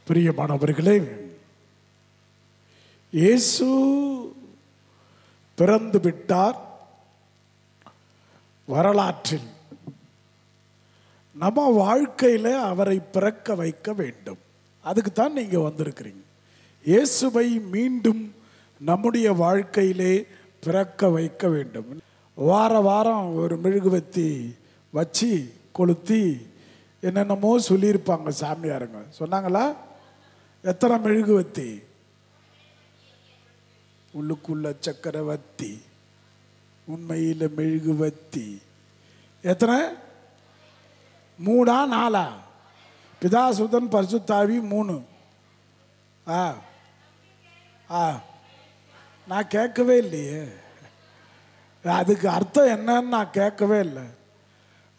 பிரியமானவர்களே, இயேசு பிறந்து விட்டார். வரலாற்றில் நம்ம வாழ்க்கையில் அவரை பிறக்க வைக்க வேண்டும். அதுக்கு தான் நீங்கள் வந்திருக்கிறீங்க. இயேசுவை மீண்டும் நம்முடைய வாழ்க்கையிலே பிறக்க வைக்க வேண்டும். வாரம் ஒரு மெழுகுவத்தி வச்சு கொளுத்தி என்னென்னமோ சொல்லியிருப்பாங்க சாமியாருங்க. சொன்னாங்களா? எத்தனை மெழுகுவத்தி? உள்ளுக்குள்ள சக்கரவர்த்தி, உண்மையில் மெழுகுவத்தி. எத்தனை? 3 4? பிதா சுதன் பரிசுத்தாவி 3. நான் கேட்கவே இல்லையே. அதுக்கு அர்த்தம் என்னன்னு நான் கேட்கவே இல்லை.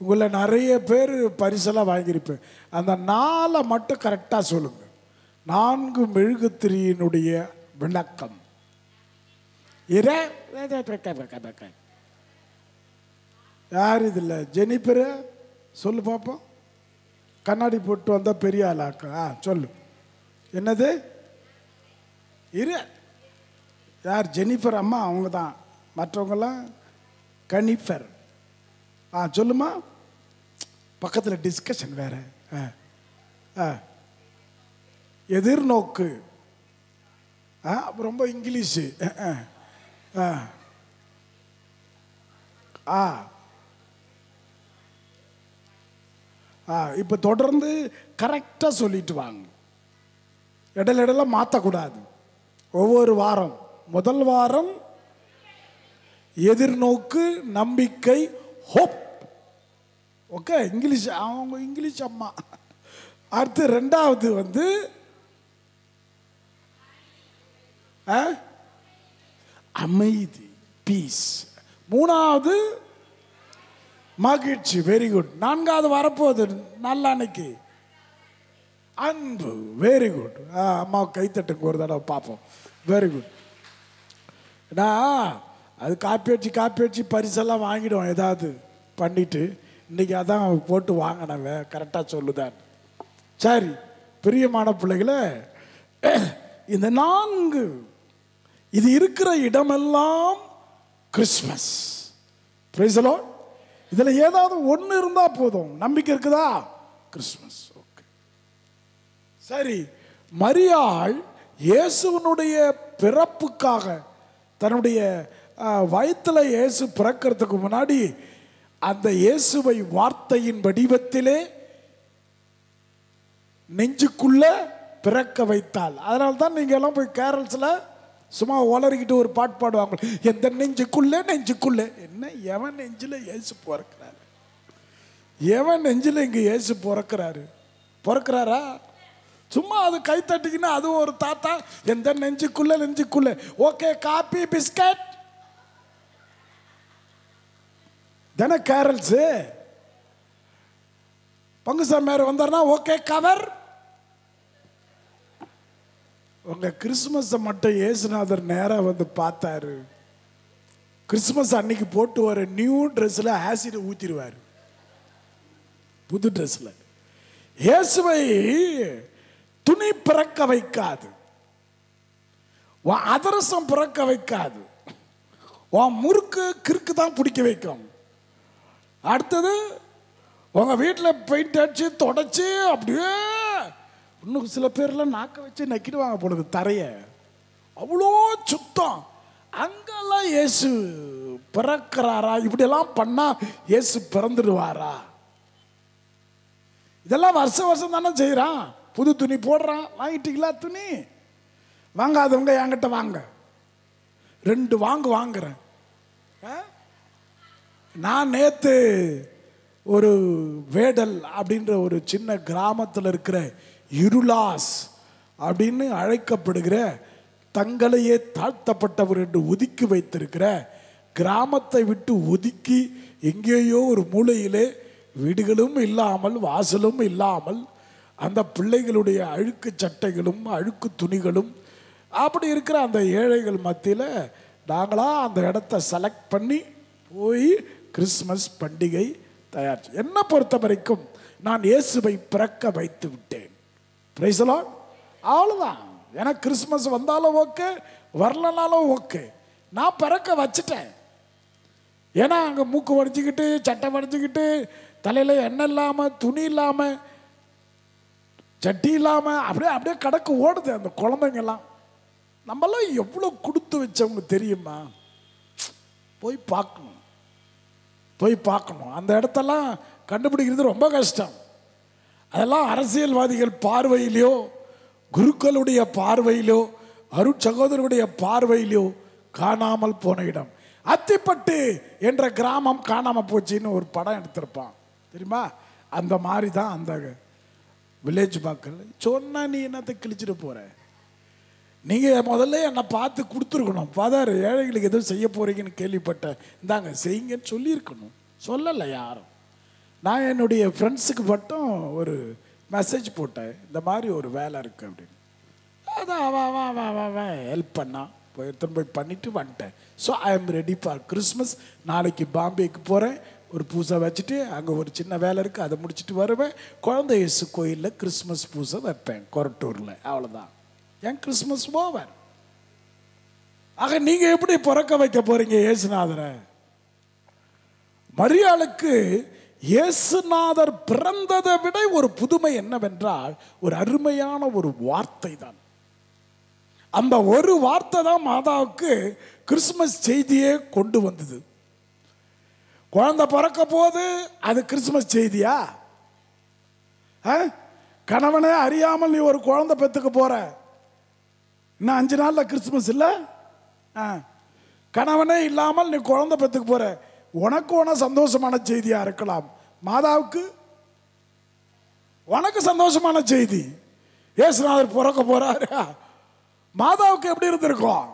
உங்களை நிறைய பேர் பரிசெல்லாம் வாங்கியிருப்பேன். அந்த 4 மட்டும் கரெக்டாக சொல்லுங்க. 4 மெழுகுத்திரியினுடைய விளக்கம். யார் இதில்? ஜெனிபர் சொல்லு பார்ப்போம். கண்ணாடி போட்டு வந்தால் பெரிய ஆளாக்கா? சொல்லு. என்னது? யார்? ஜெனிஃபர் அம்மா அவங்க தான். மற்றவங்கெல்லாம் கனிஃபர். சொல்லுமா. பக்கத்தில் டிஸ்கஷன் வேற. எதிர்நோக்கு. ரொம்ப இங்கிலீஷு. இப்போ தொடர்ந்து கரெக்டாக சொல்லிட்டு வாங்க. இடையில மாற்றக்கூடாது. ஒவ்வொரு வாரம், முதல் வாரம் எதிர்நோக்கு, நம்பிக்கை, ஹோப். Okay, English. அவங்க இங்கிலீஷ் அம்மா. அடுத்து 2வது அமைதி, பீஸ். 3வது மகிழ்ச்சி, வெரி குட். 4வது வரப்போகுது நல்லான்னைக்கு, அன்பு, வெரி குட். அம்மா கைத்தட்டுங்க ஒரு தடவை பார்ப்போம். Very good. அது காப்பி வச்சு பரிசெல்லாம் வாங்கிடுவோம் ஏதாவது பண்ணிட்டு. இன்னைக்கு அதான் போட்டு வாங்கினவ கரெக்டாக சொல்லுதான். சரி, பிரியமான பிள்ளைகளே, இந்த 4 இது இருக்கிற இடமெல்லாம் கிறிஸ்மஸ். Praise the Lord. இதில் ஏதாவது ஒன்று இருந்தால் போதும். நம்பிக்கை இருக்குதா? கிறிஸ்மஸ். ஓகே, சரி. மரியாள் இயேசுவனுடைய பிறப்புக்காக தன்னுடைய வயிற்றில் இயேசு பிறக்கிறதுக்கு முன்னாடி அந்த இயேசுவை வார்த்தையின் வடிவத்திலே நெஞ்சுக்குள்ள பிறக்க வைத்தாள். அதனால தான் நீங்கள் எல்லாம் போய் கேரல்ஸில் சும்மா உளறிக்கிட்டு ஒரு பாட்டு பாடுவாங்க. எந்த நெஞ்சுக்குள்ளே. என்ன, எவன் நெஞ்சில் இயேசு பிறக்கிறாரு? எவன் நெஞ்சில் இங்கே இயேசு பிறக்கிறாரா? சும்மா அது கை தட்டிக்கின்னா அதுவும் ஒரு தாத்தா. எந்த நெஞ்சுக்குள்ளே. ஓகே, காப்பி பிஸ்கட் தானே கேரல்ஸு. பங்குசாமியார் வந்தார்னா ஓகே கவர். உங்க கிறிஸ்துமஸை மட்டும் இயேசுநாதர் நேராக பார்த்தாரு. கிறிஸ்துமஸ் அன்னைக்கு போட்டு வர நியூ ட்ரெஸ்ல ஆசிட் ஊத்திடுவார். புது ட்ரெஸ்ல இயேசுவை துணி பிறக்க வைக்காது, அதிரசம் பிறக்க வைக்காது, முறுக்கு கிறுக்கு தான் பிடிக்க வைக்கும். அடுத்தது உங்க வீட்டில் பெயிண்ட் அடிச்சு தொடச்சி அப்படியே இன்னும் சில பேர்லாம் நாக்க வச்சு நக்கிடுவாங்க போடுது தரைய. அவ்வளோ சுத்தம். அங்கெல்லாம் இயேசு பிறக்கிறாரா? இப்படியெல்லாம் பண்ணா இயேசு பிறந்துடுவாரா? இதெல்லாம் வருஷம் தானே செய்யறான். புது துணி போடுறான். வாங்கிட்டீங்களா துணி? வாங்காதவங்க என்கிட்ட வாங்க. 2 வாங்குறேன். நான் நேத்து ஒரு வேடல் அப்படின்ற ஒரு சின்ன கிராமத்தில் இருக்கிற இருளாஸ் அப்படின்னு அழைக்கப்படுகிற, தங்களையே தாழ்த்தப்பட்டவர் என்று ஒதுக்கி வைத்திருக்கிற கிராமத்தை விட்டு ஒதுக்கி எங்கேயோ ஒரு மூலையிலே வீடுகளும் இல்லாமல் வாசலும் இல்லாமல் அந்த பிள்ளைகளுடைய அழுக்கு சட்டைகளும் அழுக்கு துணிகளும் அப்படி இருக்கிற அந்த ஏழைகள் மத்தியில் நாங்களாக அந்த இடத்த செலக்ட் பண்ணி போய் கிறிஸ்மஸ் பண்டிகை தயார். என்னை பொறுத்த வரைக்கும் நான் இயேசுவை பிறக்க வைத்து விட்டேன். Price the Lord. அவ்வளோதான். எனக்கு கிறிஸ்மஸ் வந்தாலும் ஓகே, வரலனாலும் ஓகே, நான் பிறக்க வச்சுட்டேன். ஏன்னா அங்கே மூக்கு வடிச்சுக்கிட்டு, சட்டை வடிச்சுக்கிட்டு, தலையில் எண்ணெய் இல்லாமல், துணி இல்லாமல், சட்டி இல்லாமல் அப்படியே அப்படியே கடக்கு ஓடுது அந்த குழந்தைங்கெல்லாம். நம்மளாம் எவ்வளோ கொடுத்து வச்சவங்க தெரியுமா? போய் பார்க்கணும், போய் பார்க்கணும். அந்த இடத்தெல்லாம் கண்டுபிடிக்கிறது ரொம்ப கஷ்டம். அதெல்லாம் அரசியல்வாதிகள் பார்வையிலையோ, குருக்களுடைய பார்வையிலோ, அருட்சகோதரருடைய பார்வையிலோ காணாமல் போன இடம். அத்திப்பட்டு என்ற கிராமம் காணாமல் போச்சுன்னு ஒரு படம் எடுத்திருப்பான் தெரியுமா? அந்த மாதிரி தான் அந்த வில்லேஜ் மக்கள். சொன்னா நீ என்னத்தை கிழிச்சிட்டு போற? நீங்கள் முதல்ல என்னை பார்த்து கொடுத்துருக்கணும். ஃபாதர், ஏழைகளுக்கு எதுவும் செய்ய போறீங்கன்னு கேள்விப்பட்டேன், இந்தாங்க செய்யுங்கன்னு சொல்லியிருக்கணும். சொல்லலை யாரும். நான் என்னுடைய ஃப்ரெண்ட்ஸுக்கு மட்டும் ஒரு மெசேஜ் போட்டேன், இந்த மாதிரி ஒரு வேலை இருக்குது அப்படின்னு. அதான் அவன் ஹெல்ப் பண்ணான், போய் திரும்ப பண்ணிட்டு வந்துட்டேன். So I am ready for Christmas. நாளைக்கு பாம்பேக்கு போகிறேன், ஒரு பூசை வச்சுட்டு அங்கே ஒரு சின்ன வேலை இருக்குது, அதை முடிச்சுட்டு வருவேன். குழந்தை இயேசு கோயிலில் கிறிஸ்மஸ் பூசை வைப்பேன் கொரட்டூரில். அவ்வளோதான் என் கிறிஸ்மஸ் ஓவர். ஆக நீங்கள் எப்படி பிறக்க வைக்க போகிறீங்க இயேசுநாதரை? மரியாளுக்கு இயேசுநாதர் பிறந்ததை விட ஒரு புதுமை என்னவென்றால், ஒரு அருமையான ஒரு வார்த்தை தான். அந்த ஒரு வார்த்தை தான் மாதாவுக்கு கிறிஸ்மஸ் செய்தியே கொண்டு வந்தது. குழந்தை பிறக்க போது அது கிறிஸ்மஸ் செய்தியா? கணவனே அறியாமல் நீ ஒரு குழந்தை பெற்றுக்க போற, இன்னும் 5 நாள்ல கிறிஸ்மஸ் இல்லை? கணவனே இல்லாமல் நீ குழந்தை பெற்றுக்க போற, உனக்கு ஒன்ன சந்தோஷமான செய்தியா இருக்கலாம். மாதாவுக்கு உனக்கு சந்தோஷமான செய்தி, இயேசுநாதர் பிறக்க போறாரு. மாதாவுக்கு எப்படி இருந்திருக்கும்?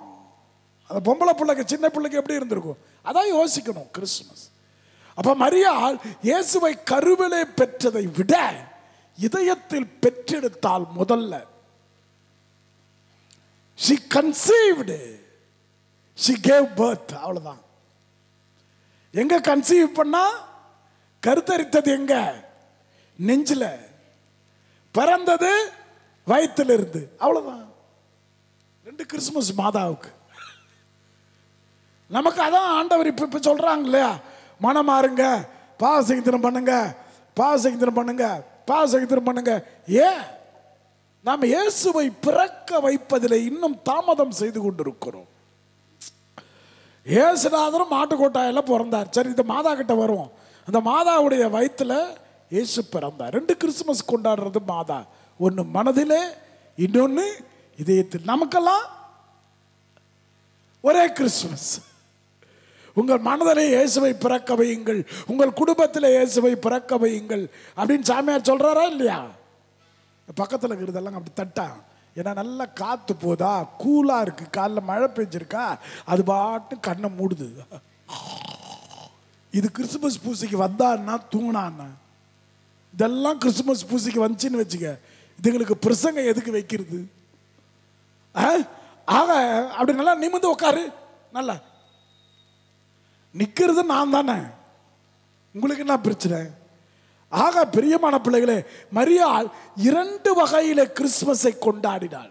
அந்த பொம்பளை பிள்ளைக்கு, சின்ன பிள்ளைக்கு எப்படி இருந்திருக்கும்? அதான் யோசிக்கணும் கிறிஸ்மஸ். அப்ப மரியாள் இயேசுவை கருவிலே பெற்றதை விட இதயத்தில் பெற்றெடுத்தால் முதல்ல. she conceived, she gave birth. அவ்வளவுதான். எங்க கன்சீவ் பண்ணா? கருத்தரித்தது எங்க? நெஞ்சில. பிறந்தது வயிற்றில் இருந்து. அவ்வளவுதான். 2 கிறிஸ்மஸ் மாதாவுக்கு. நமக்கு அதான் ஆண்டவர் இப்ப சொல்றாங்க இல்லையா, மனமாறுங்க, பாவசகித்தனம் பண்ணுங்க, பாவசகித்தனம் பண்ணுங்க, பாவசகித்தனம் பண்ணுங்க. ஏன் நாம் இயேசுவை பிறக்க வைப்பதில் இன்னும் தாமதம் செய்து கொண்டிருக்கிறோம். இயேசுநாதரும் மாட்டுக்கோட்டாயில் பிறந்தார். சரி, இந்த மாதா கிட்ட வருவோம். அந்த மாதாவுடைய வயிற்றுல இயேசு பிறந்தார். 2 கிறிஸ்துமஸ் கொண்டாடுறது மாதா. ஒன்று மனதிலே, இன்னொன்று இதயத்தில். நமக்கெல்லாம் ஒரே கிறிஸ்துமஸ். உங்கள் மனதிலே இயேசுவை பிறக்க வையுங்கள், உங்கள் குடும்பத்தில் இயேசுவை பிறக்க வையுங்கள் அப்படின்னு சாமியார் சொல்றாரா இல்லையா? பக்கத்தில் இருக்கிறதெல்லாம் அப்படி தட்டா. ஏன்னா நல்லா காத்து போதா, கூலா இருக்கு, காலைல மழை பெஞ்சிருக்கா, அது பாட்டு கண்ணை மூடுது. இது கிறிஸ்துமஸ் பூசைக்கு வந்தான்னா தூங்கினான்னா, இதெல்லாம் கிறிஸ்துமஸ் பூசைக்கு வந்துச்சுன்னு வச்சுக்க, இதுங்களுக்கு பிரசங்க எதுக்கு வைக்கிறது? ஆக அப்படி நல்லா நிமிந்து உட்காரு. நல்லா நிக்கிறது நான் தானே, உங்களுக்கு என்ன பிரச்சனை? ஆக பிரியமான பிள்ளைகளே, மரியாள் 2 வகையில கிறிஸ்துமஸை கொண்டாடினாள்.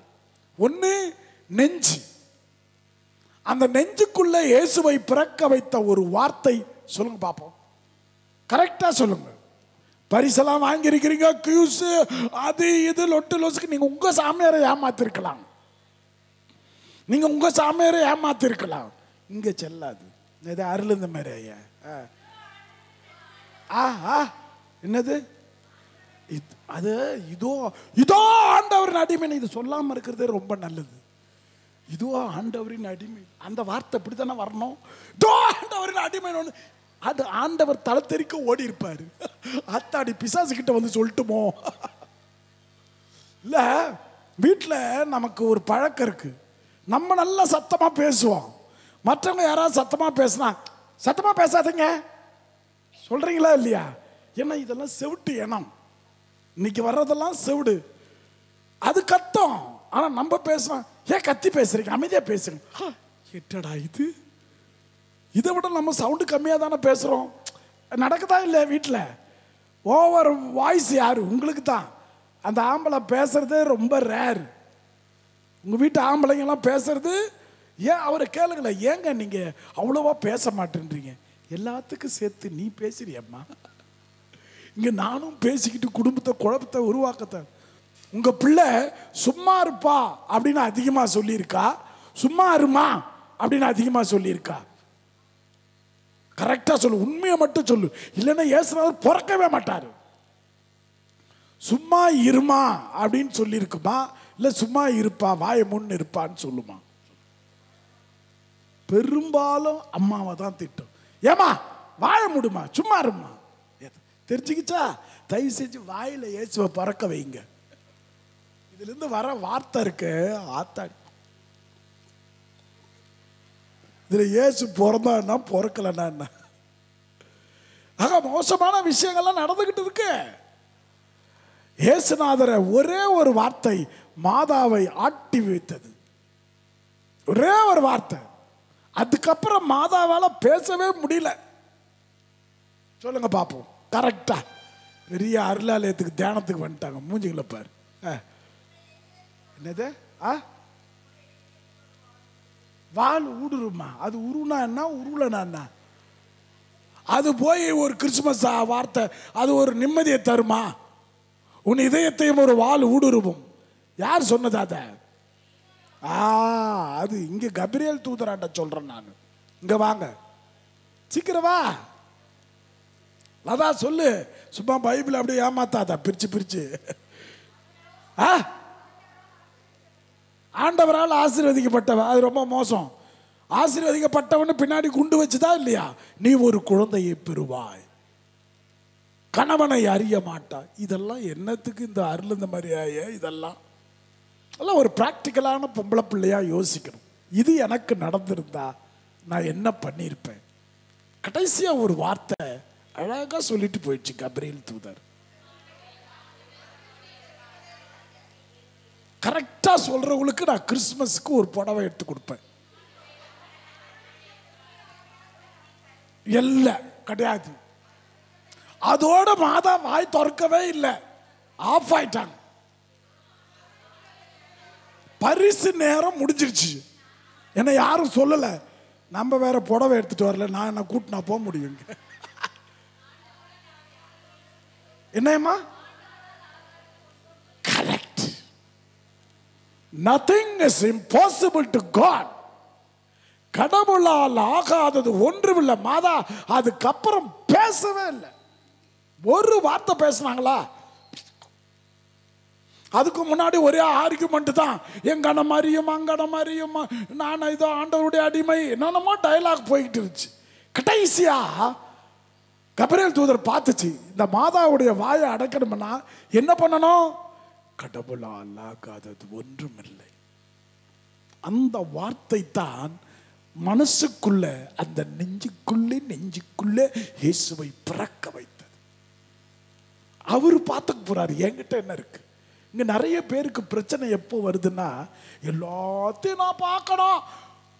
ஒன்று நெஞ்சு. அந்த நெஞ்சுக்குள்ள இயேசுவை பிறக்க வைத்த ஒரு வார்த்தை சொல்லுங்க பாப்போம். கரெக்டா சொல்லுங்க. பரிசெல்லாம் வாங்கியிருக்கிறீங்க, கியூஸ் அது இது லொட்டு லொசுக்கு. நீங்க உங்க சாமியாரை ஏமாத்திருக்கலாம், நீங்க உங்க சாமியாரை ஏமாத்திருக்கலாம். இங்க செல்லாது. இது அருள் மாதிரி ஐயா. என்னது அது? இதோ இதோ ஆண்டவரின் அடிமை. இது சொல்லாம இருக்கிறதே ரொம்ப நல்லது. இதோ ஆண்டவரின் அடிமை, அந்த வார்த்தை இப்படித்தானே வரணும். இதோ ஆண்டவரின் அடிமை. அது ஆண்டவர் தலை தெறிக்க ஓடி இருப்பாரு. அத்தாடி பிசாசு கிட்ட வந்து சொல்லட்டுமோ? இல்ல, வீட்டில் நமக்கு ஒரு பழக்கம் இருக்கு. நம்ம நல்லா சத்தமா பேசுவோம். மற்றவங்க யாராவது சத்தமா பேசினா, சத்தமா பேசாதீங்க சொல்றீங்களா இல்லையா? ஏன்னா இதெல்லாம் செவிட்டு இனம். இன்னைக்கு வர்றதெல்லாம் செவிடு, அது கத்தம். ஆனா நம்ம பேசுறோம், ஏன் கத்தி பேசுறீங்க, அமைதியா பேசுறீங்க. எட்டடா இது? இதை விட நம்ம சவுண்டு கம்மியா தானே பேசுறோம். நடக்குதா இல்ல? வீட்டில் ஓவர் வாய்ஸ் யாரு? உங்களுக்கு தான். அந்த ஆம்பளை பேசுறதே ரொம்ப ரேர். உங்கள் வீட்டு ஆம்பளைங்கெல்லாம் பேசுறது ஏன் அவரை கேளுங்களேன், ஏங்க நீங்கள் அவ்வளோவா பேச மாட்டேன்றீங்க? எல்லாத்துக்கும் சேர்த்து நீ பேசுறியம்மா. இங்கே நானும் பேசிக்கிட்டு குடும்பத்தை குழப்பத்தை உருவாக்கத்தை. உங்கள் பிள்ளை சும்மா இருப்பா அப்படின்னு அதிகமாக சொல்லியிருக்கா, சும்மா இருமா அப்படின்னு அதிகமாக சொல்லியிருக்கா? கரெக்டாக சொல்லு, உண்மையை மட்டும் சொல்லு, இல்லைன்னா இயேசுநாதர் பிறக்கவே மாட்டார். சும்மா இருமா அப்படின்னு சொல்லியிருக்குமா, இல்லை சும்மா இருப்பா வாயை முன்னு இருப்பான்னு சொல்லுமா? பெரும்பாலும் அம்மாவை தான் திட்டும். ஏமா வாயை முடுமா, சும்மா இருமா. தெரிஞ்சுக்கிச்சா? தயவு செஞ்சு வாயில இயேசுவை பறக்க வைங்க. இதுல இருந்து வர வார்த்தை இருக்கு, ஆத்தாடி. இதுல இயேசு பிறந்தா பிறக்கலன்னா என்ன? ஆக மோசமான விஷயங்கள்லாம் நடந்துகிட்டு இருக்கு. இயேசுநாதரை ஒரே ஒரு வார்த்தை மாதாவை ஆட்டி வைத்தது, ஒரே ஒரு வார்த்தை. அதுக்கப்புறம் மாதாவால பேசவே முடியல. சொல்லுங்க பாப்போம். கரெக்டா பெரிய அருளாலயத்துக்கு தியானத்துக்கு வந்துட்டாங்க. மூஞ்சிகளை பாரு. என்னது? வால் ஊடுருமா? அது உருனா என்ன, உருளனா என்ன? அது போய் ஒரு கிறிஸ்துமஸ் வார்த்தை, அது ஒரு நிம்மதியை தருமா? உன் இதயத்தையும் ஒரு வால் ஊடுருவும். யார் சொன்னது அத? அது இங்க கபிரியேல் தூதராட்ட சொல்றேன் நான். இங்க வாங்க, சீக்கிரம் வா. அதான் சொல்லு, சும்மா பைபிள் அப்படியே ஏமாத்தாத பிரிச்சு பிரிச்சு. ஆண்டவரால் ஆசீர்வதிக்கப்பட்டவன், அது ரொம்ப மோசம். ஆசீர்வதிக்கப்பட்டவனு பின்னாடி குண்டு வச்சுதா இல்லையா? நீ ஒரு குழந்தையை பெறுவாய், கணவனை அறிய மாட்டாய். இதெல்லாம் என்னத்துக்கு இந்த அருள் இந்த மாதிரி இதெல்லாம் எல்லாம் ஒரு பிராக்டிக்கலான பொம்பளை பிள்ளையா யோசிக்கணும். இது எனக்கு நடந்திருந்தா நான் என்ன பண்ணியிருப்பேன்? கடைசியா ஒரு வார்த்தை அழகா சொல்லிட்டு போயிடுச்சு கபிரியேல் தூதர். கரெக்டா சொல்றவங்களுக்கு நான் கிறிஸ்துமஸ்க்கு ஒரு புடவை எடுத்து கொடுப்பேன். இல்ல கிடையாது. அதோட மாதா வாய் திறக்கவே இல்லை, ஆஃப் ஆயிட்டாங்க. பரிசு நேரம் முடிஞ்சிருச்சு. என்ன யாரும் சொல்லல, நம்ம வேற புடவை எடுத்துட்டு வரல, நான் என்ன கூட்டினா போக முடியுங்க? என்னம்மா? Correct. Nothing is impossible to God. கடவுளால் ஆகாதது ஒன்றுமில்லை. மாதா அதுக்கப்புறம் பேசவே இல்லை, ஒரு வார்த்தை பேசினாங்களா? அதுக்கு முன்னாடி ஒரே ஆர்குமெண்ட் தான். எங்கன மாதிரியும் அங்கன மாதிரியும், நான் இதோ ஆண்டவருடைய அடிமை, என்னென்னமோ டயலாக் போய்கிட்டு இருந்துச்சு. கடைசியா கபிரியேல் தூதர் பார்த்துச்சு, இந்த மாதாவுடைய வாயை அடைக்கணும்னா என்ன பண்ணணும்? கடவுளால் ஆகாதது ஒன்றுமில்லை. அந்த வார்த்தை தான் மனசுக்குள்ள, அந்த நெஞ்சுக்குள்ளே இயேசுவை பிறக்க வைத்தது. அவரு பார்த்துக்க போறாரு, என்கிட்ட என்ன இருக்கு? இங்க நிறைய பேருக்கு பிரச்சனை எப்போ வருதுன்னா, எல்லாத்தையும் நான் பார்க்கணும்,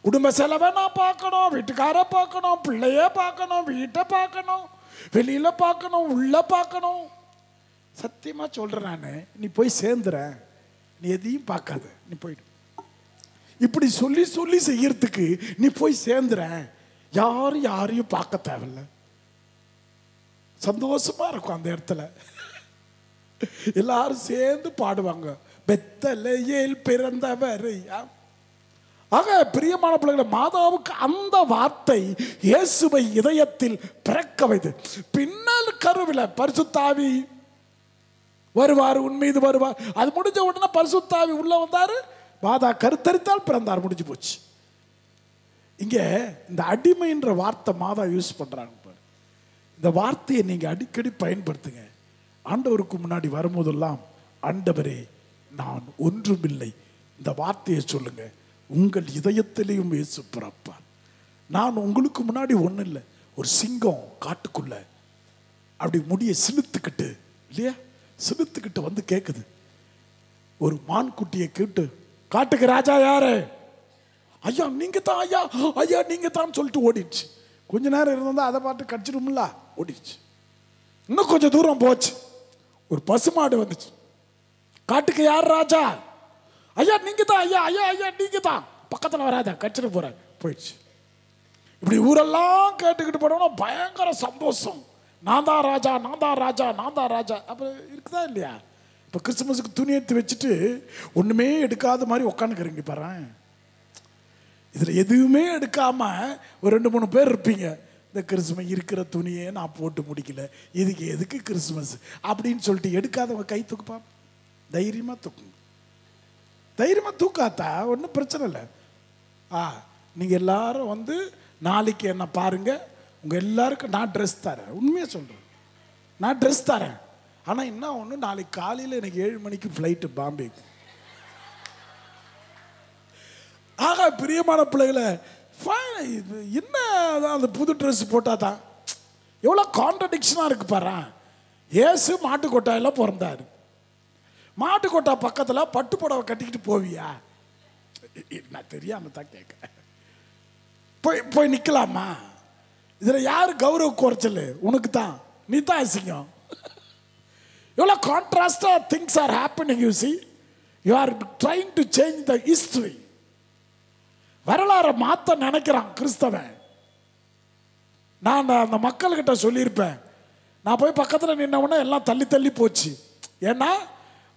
குடும்ப செலவை நான் பார்க்கணும், வீட்டுக்கார பார்க்கணும், பிள்ளைய பார்க்கணும், வீட்டை பார்க்கணும், வெளியில பார்க்கணும், உள்ள பார்க்கணும். சத்தியமா சொல்றேன் நானு, நீ போய் சேர்ந்துற, நீ எதையும் பார்க்காத, நீ போயிடு. இப்படி சொல்லி சொல்லி செய்யறதுக்கு நீ போய் சேர்ந்துற, யாரும் யாரையும் பார்க்க தேவையில்ல, சந்தோஷமா இருக்கும் அந்த இடத்துல. எல்லாரும் சேர்ந்து பாடுவாங்க, பெத்தலேயில் பிறந்தவர். ஆக பிரியமான பிள்ளைகளை, மாதாவுக்கு அந்த வார்த்தை இயேசுவை இதயத்தில் பிறக்க வைத்து, பின்னல் கருவில பரிசுத்த ஆவி வருவார், உன் மீது வருவார். அது முடிஞ்ச உடனே பரிசுத்த ஆவி உள்ள வந்தாரு, மாதா கருத்தரித்தால் பிறந்தார், முடிஞ்சு போச்சு. இங்க இந்த அடிமைன்ற வார்த்தை மாதா யூஸ் பண்றாங்க பாரு. இந்த வார்த்தையை நீங்க அடிக்கடி பயன்படுத்துங்க. ஆண்டவருக்கு முன்னாடி வரும்போதெல்லாம், ஆண்டவரே நான் ஒன்றுமில்லை, இந்த வார்த்தையை சொல்லுங்க. உங்கள் இதயத்திலேயும் இயேசு பிறப்பார். நான் உங்களுக்கு முன்னாடி ஒன்றும் இல்லை, ஒரு சிங்கம் காட்டுக்குள்ள அப்படி முடிய சிலுத்துக்கிட்டு, இல்லையா, சிலுத்துக்கிட்டு வந்து கேட்குது. ஒரு மான் குட்டியை கேட்டு, காட்டுக்கு ராஜா யாரு? ஐயா நீங்க தான், ஐயா ஐயா நீங்க தான் சொல்லிட்டு ஓடிடுச்சு. கொஞ்ச நேரம் இருந்தா அதை பார்த்து கடிச்சிடும்ல, ஓடிடுச்சு. இன்னும் கொஞ்சம் தூரம் போச்சு, ஒரு பசுமாடு வந்துச்சு. காட்டுக்கு யார் ராஜா? ஐயா நீங்க தான், ஐயா ஐயா ஐயா நீங்க தான், பக்கத்தில் வராத கட்சிட்டு போறாங்க. போயிடுச்சு. இப்படி ஊரெல்லாம் கேட்டுக்கிட்டு போனோம்னா பயங்கர சந்தோஷம். நான் தான் ராஜா, நான் தான் ராஜா, நான் தான் ராஜா. அப்புறம் இருக்குதா இல்லையா? இப்போ கிறிஸ்துமஸுக்கு துணி எடுத்து வச்சுட்டு ஒன்றுமே எடுக்காத மாதிரி உட்காந்துக்கிறீங்க பாரு. இதில் எதுவுமே எடுக்காம ஒரு 2-3 பேர் இருப்பீங்க. இந்த கிறிஸ்துமஸ் இருக்கிற துணியே நான் போட்டு முடிக்கல, இதுக்கு எதுக்கு கிறிஸ்துமஸ் அப்படின்னு சொல்லிட்டு எடுக்காதவங்க கை தூக்குப்பா. தைரியமாக தூக்குங்க. தைரியமாக தூக்காத்தா ஒன்றும் பிரச்சனை இல்லை. நீங்கள் எல்லாரும் வந்து நாளைக்கு என்ன பாருங்க, உங்கள் எல்லாருக்கும் நான் ட்ரெஸ் தரேன். உண்மையாக சொல்கிறேன், நான் ட்ரெஸ் தரேன். ஆனால் என்ன ஒன்று, நாளைக்கு காலையில் எனக்கு 7 மணிக்கு ஃப்ளைட்டு பாம்பேக்கு. ஆகா பிரியமான பிள்ளைகளை, என்ன அந்த புது ட்ரெஸ் போட்டால் தான் எவ்வளோ கான்ட்ரடிக்ஷனாக இருக்கு பாரு. ஏசு மாட்டுக்கொட்டாயில் பிறந்தார். மாட்டுக்கொட்டா பக்கத்தில் பட்டு புடவை கட்டிக்கிட்டு போவியா? நான் தெரியாமல் தான் கேட்க. போய் நிற்கலாமா? இதில் யார் கௌரவ குறைச்சல்? உனக்கு தான், நீ தான் அசிங்கம். எவ்வளோ கான்ட்ராஸ்டாக things are happening. You see, you are trying to change the history. வரலாறை மாற்ற நினைக்கிறான் கிறிஸ்தவன். நான் அந்த மக்கள்கிட்ட சொல்லியிருப்பேன், நான் போய் பக்கத்தில் நின்னவுடனே எல்லாம் தள்ளி தள்ளி போச்சு. ஏன்னா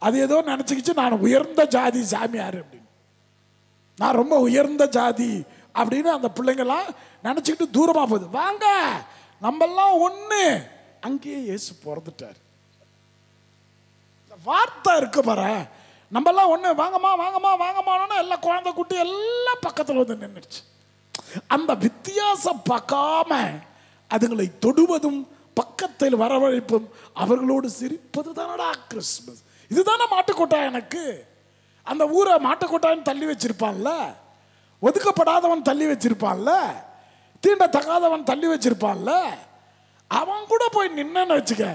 அது ஏதோ நினச்சிக்கிச்சு நான் உயர்ந்த ஜாதி சாமியார் அப்படின்னு, நான் ரொம்ப உயர்ந்த ஜாதி அப்படின்னு அந்த பிள்ளைங்களாம் நினச்சிக்கிட்டு தூரமாக போகுது. வாங்க நம்மெல்லாம் ஒன்று. அங்கேயே இயேசு பிறந்துட்டார். வார்த்தை இருக்கு பாரு, நம்மெல்லாம் ஒன்று. வாங்கம்மா வாங்கம்மா வாங்கம்மான்னு எல்லாம் குழந்தை குட்டி எல்லாம் பக்கத்தில் வந்து நின்றுச்சு. அந்த வித்தியாசம் பார்க்காம அதுங்களை தொடுவதும் பக்கத்தில் வரவழைப்பும் அவர்களோடு சிரிப்பது தானடா கிறிஸ்துமஸ். இதுதானே மாட்டுக்கொட்டா. எனக்கு அந்த ஊரை மாட்டுக்கொட்டான்னு தள்ளி வச்சிருப்பான்ல, ஒதுக்கப்படாதவன் தள்ளி வச்சிருப்பான்ல, தீண்டத்தகாதவன் தள்ளி வச்சிருப்பான்ல, அவன் கூட போய் நின்னு வச்சுக்க,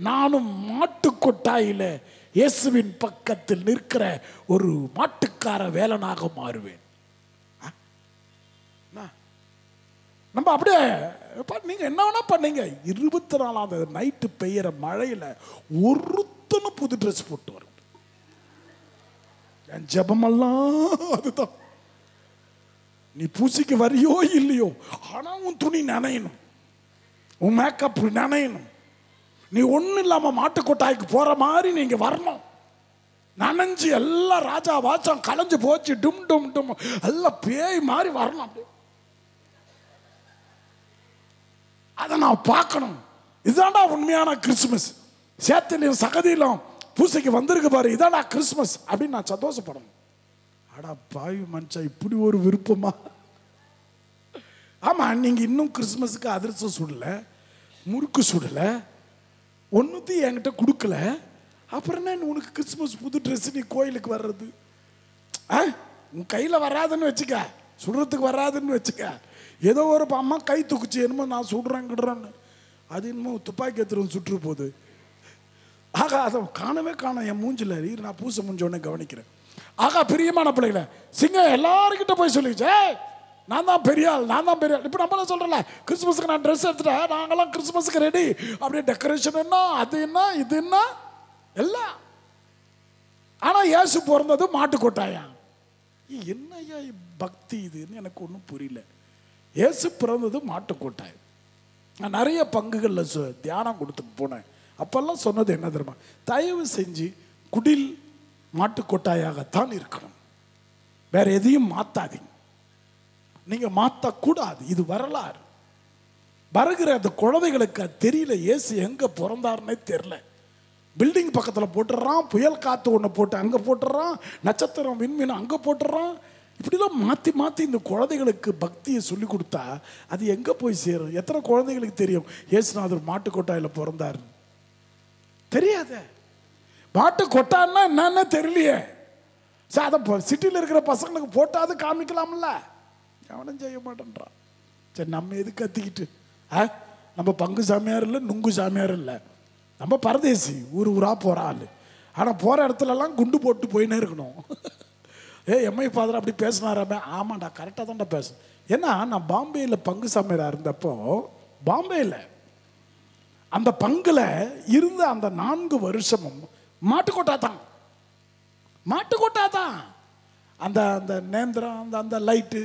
நானும் மாட்டுக்கொட்டாயில இயேசுவின் பக்கத்தில் நிற்கிற ஒரு மாட்டுக்கார வேலனாக மாறுவேன். நம்ம அப்படியே நீங்க என்ன வேணா பண்ணீங்க. 24ஆம் நைட்டு பெய்யற மழையில ஒருத்தனும் புது ட்ரெஸ் போட்டு வரும். என் ஜெபமெல்லாம் அதுதான். நீ பூசிக்கு வரியோ இல்லையோ, ஆனா உன் துணி நனையணும், உன் மேக்கப் நனையணும். நீ ஒன்றும் இல்லாமல் மாட்டுக்கொட்டாய்க்கு போற மாதிரி நீங்க வரணும். நனைஞ்சு எல்லாம் ராஜா வாச்சம் கலைஞ்சு போச்சு, டும் டும் டும் எல்லாம் பேய் மாதிரி வரணும். அப்படியே அதை நான் பார்க்கணும். இதுதான்டா உண்மையான கிறிஸ்துமஸ். சேத்திலையும் சகதியிலும் பூசைக்கு வந்திருக்கு பாரு, இதான்டா கிறிஸ்துமஸ் அப்படின்னு நான் சந்தோஷப்படணும். அடா பாவி மனுஷா, இப்படி ஒரு விருப்பமா? ஆமா, நீங்க இன்னும் கிறிஸ்துமஸுக்கு அதிரசம் சுடல, முறுக்கு சுடல, ஒன்றுத்தையும் என்கிட்ட கொடுக்கல. அப்புறம் என்ன உனக்கு கிறிஸ்துமஸ் புது ட்ரெஸ்? நீ கோயிலுக்கு வர்றது உன் கையில் வராதுன்னு வச்சுக்க, சுடுறதுக்கு வராதுன்னு வச்சுக்க. ஏதோ ஒரு அம்மா கை தூக்குச்சு, என்னமோ நான் சுடுறேன், அது என்னமோ துப்பாக்கி எடுத்துட்டு சுற்று போகுது. ஆகா அதை காணவே காணும் என் மூஞ்சில். நான் பூசை முடிஞ்சோடனே கவனிக்கிறேன். ஆகா பிரியமான பிள்ளைகளை, சிங்கம் எல்லாருக்கிட்ட போய் சொல்லிச்சு, நான் தான் பெரிய ஆள், நான் தான் பெரிய ஆள். இப்போ நம்மளாம் சொல்கிறல, கிறிஸ்துமஸுக்கு நான் ட்ரெஸ் எடுத்துட்டேன், நாங்களாம் கிறிஸ்துமஸுக்கு ரெடி, அப்படியே டெக்கரேஷன் என்ன, அது என்ன, இது என்ன எல்லாம். ஆனால் இயேசு பிறந்தது மாட்டுக்கொட்டாயா. என்னையா பக்தி இதுன்னு எனக்கு ஒன்றும் புரியல. இயேசு பிறந்தது மாட்டுக்கொட்டாய். நான் நிறைய பங்குகளில் தியானம் கொடுத்துட்டு போனேன். அப்பெல்லாம் சொன்னது என்ன தெரியுமா? தயவு செஞ்சு குடில் மாட்டுக்கொட்டாயாகத்தான் இருக்கணும், வேற எதையும் மாத்தாதீங்க. நீங்க மாற்றக்கூடாது. இது வரலாறு. வருகிற அந்த குழந்தைகளுக்கு தெரியல இயேசு எங்க பிறந்தாருன்னே தெரியல. பில்டிங் பக்கத்தில் போட்டுடுறான், புயல் காற்று ஒன்று போட்டு அங்கே போட்டுடுறான், நட்சத்திரம் விண்மீன் அங்கே போட்டுடுறான். இப்படிலாம் மாற்றி மாற்றி இந்த குழந்தைகளுக்கு பக்தியை சொல்லி கொடுத்தா அது எங்கே போய் சேரும்? எத்தனை குழந்தைகளுக்கு தெரியும் இயேசுநாதர் மாட்டுக்கொட்டாயில் பிறந்தார்? தெரியாத. மாட்டுக்கொட்டான்னா என்னன்னு தெரியலையே. சார் அதை சிட்டியில் இருக்கிற பசங்களுக்கு போட்டாது காமிக்கலாம்ல, கவனம் செய்ய மாட்டேன்றான். சரி நம்ம எது கத்திக்கிட்டு? நம்ம பங்கு சாமியார் இல்லை, நுங்கு சாமியார் இல்லை, நம்ம பரதேசி, ஊர் ஊராக போகிற ஆள். ஆனால் போகிற இடத்துலலாம் குண்டு போட்டு போயின்னே இருக்கணும். எம்ஐ ஃபாதர் அப்படி பேசினாராமே. ஆமாண்டா, கரெக்டாக தான்டா பேசு. ஏன்னா நான் பாம்பேயில் பங்கு சாமியாராக இருந்தப்போ, பாம்பேயில் அந்த பங்கில் இருந்த அந்த 4 வருஷமும் மாட்டுக்கொட்டா தான், மாட்டுக்கொட்டா தான். அந்த அந்த நேந்திரம் அந்த அந்த லைட்டு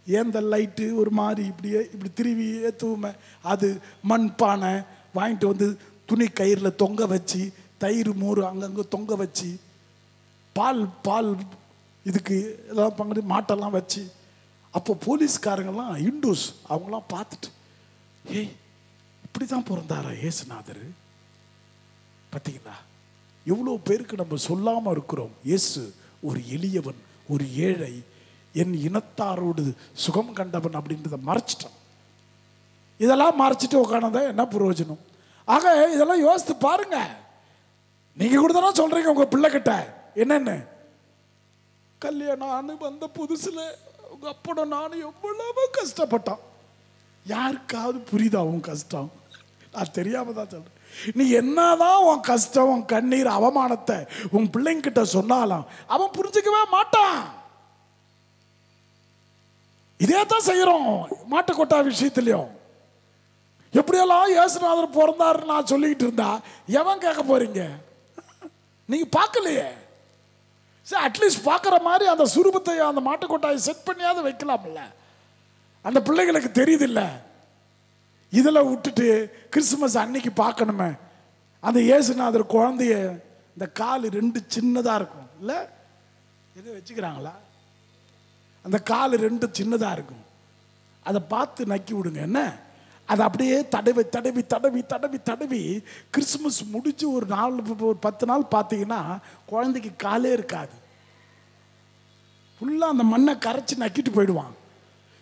ஏந்தல் லைட்டு ஒரு மாதிரி இப்படியே இப்படி திருவி ஏற்றுவோமே, அது மண் பானை வாங்கிட்டு வந்து துணி கயிறில் தொங்க வச்சு, தயிர் மோர் அங்கங்கே தொங்க வச்சு, பால் பால் இதுக்கு எல்லாம் பங்கு மாட்டெல்லாம் வச்சு, அப்போ போலீஸ்காரங்கெல்லாம் இண்டோஸ் அவங்களாம் பார்த்துட்டு, ஏய் இப்படி தான் பிறந்தாரா இயேசுநாதர்? பார்த்தீங்களா எவ்வளோ பேருக்கு நம்ம சொல்லாமல் இருக்கிறோம். இயேசு ஒரு எளியவன், ஒரு ஏழை, என் இனத்தாரோடு சுகம் கண்டவன் அப்படின்றத மறைச்சிட்டான். இதெல்லாம் மறைச்சிட்டு உட்கானதா என்ன பிரயோஜனம்? ஆக இதெல்லாம் யோசித்து பாருங்க. நீங்க கூட தானே சொல்றீங்க உங்க பிள்ளை கிட்ட என்னன்னு, கல்யாணம் வந்த புதுசுல உங்க அப்பட நானும் எவ்வளவு கஷ்டப்பட்டான். யாருக்காவது புரியுதா உன் கஷ்டம்? நான் தெரியாம தான் சொல்றேன். நீ என்னதான் உன் கஷ்டம், உன் கண்ணீர், அவமானத்தை உன் பிள்ளைங்கிட்ட சொன்னாலும் அவன் புரிஞ்சுக்கவே மாட்டான். இதே தான் செய்யறோம் மாட்டுக்கொட்டா விஷயத்திலையும். எப்படியெல்லாம் இயேசுநாதர் பிறந்தாரு நான் சொல்லிக்கிட்டு இருந்தா எவன் கேட்க போறீங்க? நீங்க பார்க்கலையே. சரி, அட்லீஸ்ட் பார்க்குற மாதிரி அந்த சுரூபத்தை அந்த மாட்டுக்கொட்டாயை செட் பண்ணியாவது வைக்கலாம்ல. அந்த பிள்ளைகளுக்கு தெரியுது இல்லை. இதில் விட்டுட்டு கிறிஸ்துமஸ் அன்னைக்கு பார்க்கணுமே அந்த இயேசுநாதர் குழந்தைய, இந்த கால் ரெண்டு சின்னதாக இருக்கும் இல்லை, எங்கே வச்சுக்கிறாங்களா? அந்த கால் ரெண்டு சின்னதாக இருக்கும். அதை பார்த்து நக்கி விடுங்க. என்ன அதை அப்படியே தடவி தடவி தடவி தடவி தடவி கிறிஸ்துமஸ் முடிச்சு ஒரு 10 நாள் பார்த்தீங்கன்னா குழந்தைக்கு காலே இருக்காது. ஃபுல்லாக அந்த மண்ணை கரைச்சி நக்கிட்டு போயிடுவான்.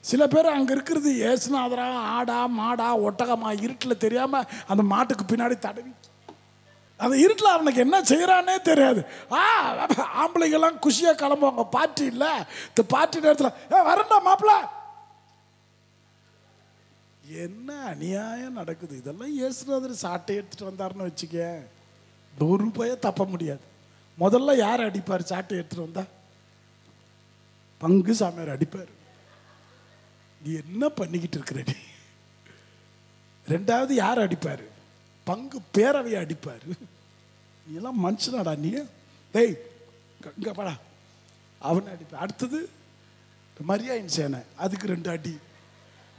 சில பேர் அங்கே இருக்கிறது ஏசுநாதரா ஆடா மாடா ஒட்டகமா இருட்டில் தெரியாமல் அந்த மாட்டுக்கு பின்னாடி தடவி, அந்த இருட்டில் அவனுக்கு என்ன செய்கிறானே தெரியாது. ஆம்பளைங்கெல்லாம் குஷியாக கிளம்புவாங்க. பார்ட்டி இல்லை, இந்த பார்ட்டி நேரத்தில் வரண்டா மாப்பிள்ள. என்ன அநியாயம் நடக்குது. இதெல்லாம் இயேசுநாதர் சாட்டை எடுத்துட்டு வந்தாருன்னு வச்சுக்க, ₹1 தப்ப முடியாது. முதல்ல யார் அடிப்பார்? சாட்டை எடுத்துட்டு வந்தா பங்கு சாமியார் அடிப்பார். நீ என்ன பண்ணிக்கிட்டு இருக்கிற நீ? ரெண்டாவது யார் அடிப்பார்? பங்கு பேரவையை அடிப்பார். நீ எல்லாம் மனுஷனாடா நீ? டேய் இங்க பாடா, அவனை அடிப்பார். அடுத்தது மரியாயின் சேனை, அதுக்கு 2 அடி.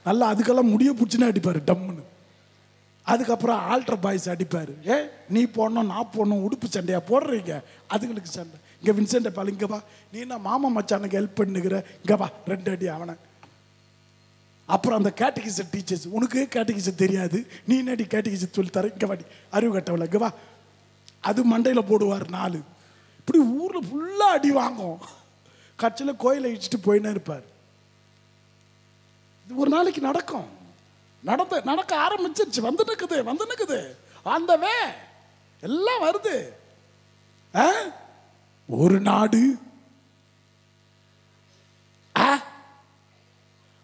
நல்லா அதுக்கெல்லாம் முடிய பிடிச்சுன்னு அடிப்பார் டம்முன்னு. அதுக்கப்புறம் ஆல்ட்ரு பாய்ஸ் அடிப்பார். நீ போடணும் நான் போடணும், உடுப்பு சண்டையா போடுறீங்க, அதுங்களுக்கு சண்டை. இங்கே வின்சென்ட் பால் இங்கே வா, நீ என்ன மாமா மச்சானுக்கு ஹெல்ப் பண்ணுகிற, இங்கே வா 2 அடி அவனை. அப்புறம் அந்த கேட்டகிசம் டீச்சர்ஸ், உனக்கு கேட்டகிசம் தெரியாது, நீ என்னடி கேட்டகிசம் சொல்லி தர, இங்கே வாடி அறிவு கட்டவில்லை, இங்கே வா, அது மண்டையில் போடுவார் 4. இப்படி ஊரில் ஃபுல்லாக அடி வாங்கும். கட்சியில் கோயிலை இடிச்சுட்டு போயின்னே இருப்பார். இது ஒரு நாளைக்கு நடக்கும். நடக்க ஆரம்பிச்சிருச்சு. வந்து நிற்குது அந்த வே எல்லாம் வருது. ஒரு நாடு,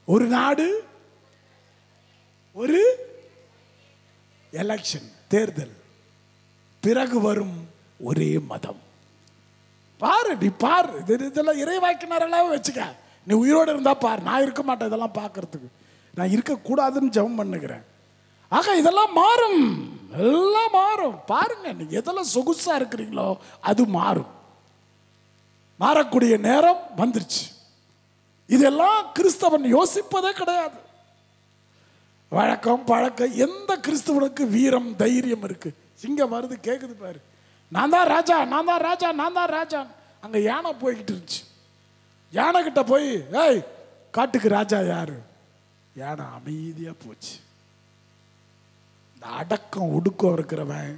ஒரு நாடு, ஒரு எலெக்ஷன் தேர்தல், பிறகு வரும் ஒரே மதம். பாரு நீ பாரு, இதெல்லாம் இறைவாக்கினரெல்லாம் வச்சுக்க. நீ உயிரோடு இருந்தா பாரு, நான் இருக்க மாட்டேன் இதெல்லாம் பார்க்கறதுக்கு. நான் இருக்கக்கூடாதுன்னு ஜெபம் பண்ணுகிறேன். ஆக இதெல்லாம் மாறும், எல்லாம் மாறும். பாருங்க, நீங்க எதெல்லாம் சொகுசா இருக்கிறீங்களோ அது மாறும். மாறக்கூடிய நேரம் வந்துருச்சு. இதெல்லாம் கிறிஸ்தவன் யோசிப்பதே கிடையாது. வழக்கம் பழக்கம், எந்த கிறிஸ்தவனுக்கு வீரம் தைரியம் இருக்கு? சிங்கம் வருது கேக்குது பாரு, நான் தான் ராஜா, நான் தான் ராஜா, நான் தான் ராஜா. அங்க யானை போய்கிட்டு இருந்துச்சு. யானை கிட்ட போய், ஏய் காட்டுக்கு ராஜா யாரு? யானை அமைதியா போச்சு. இந்த அடக்கம் ஒடுக்கம் இருக்கிறவன்,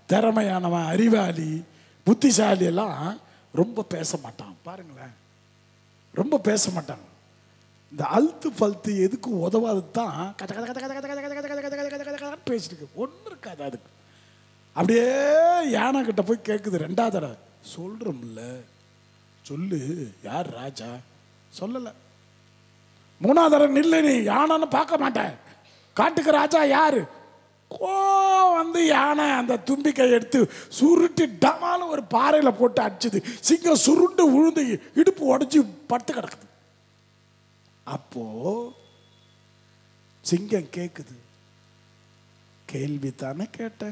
திறமையானவன், அறிவாளி, புத்திசாலி எல்லாம் ரொம்ப பேச மாட்டான். பாருங்களேன், ரொம்ப பேச மாட்டாங்க. இந்த அழுத்து பழுத்து எதுக்கும் உதவாது தான் கத கத கத கத கத கத கத கத கத கத கத கத பேசிட்டு ஒன்றும் இருக்காது. அதுக்கு அப்படியே யானை கிட்ட போய் கேட்குது 2வது தடவை, சொல்றோம்ல சொல்லு யார் ராஜா? சொல்லலை. 3வது தடவை நில்லு, நீ யானைன்னு பார்க்க மாட்டேன், காட்டுக்கு ராஜா யாரு? வந்து யானை அந்த தும்பிக்கை எடுத்து சுருட்டி டமாலும் ஒரு பாறையில் போட்டு அடிச்சது. சிங்கம் சுருண்டு உழுந்து இடுப்பு உடைச்சு படுத்து கிடக்குது. அப்போ சிங்கம் கேக்குது, கேள்வி தானே கேட்ட,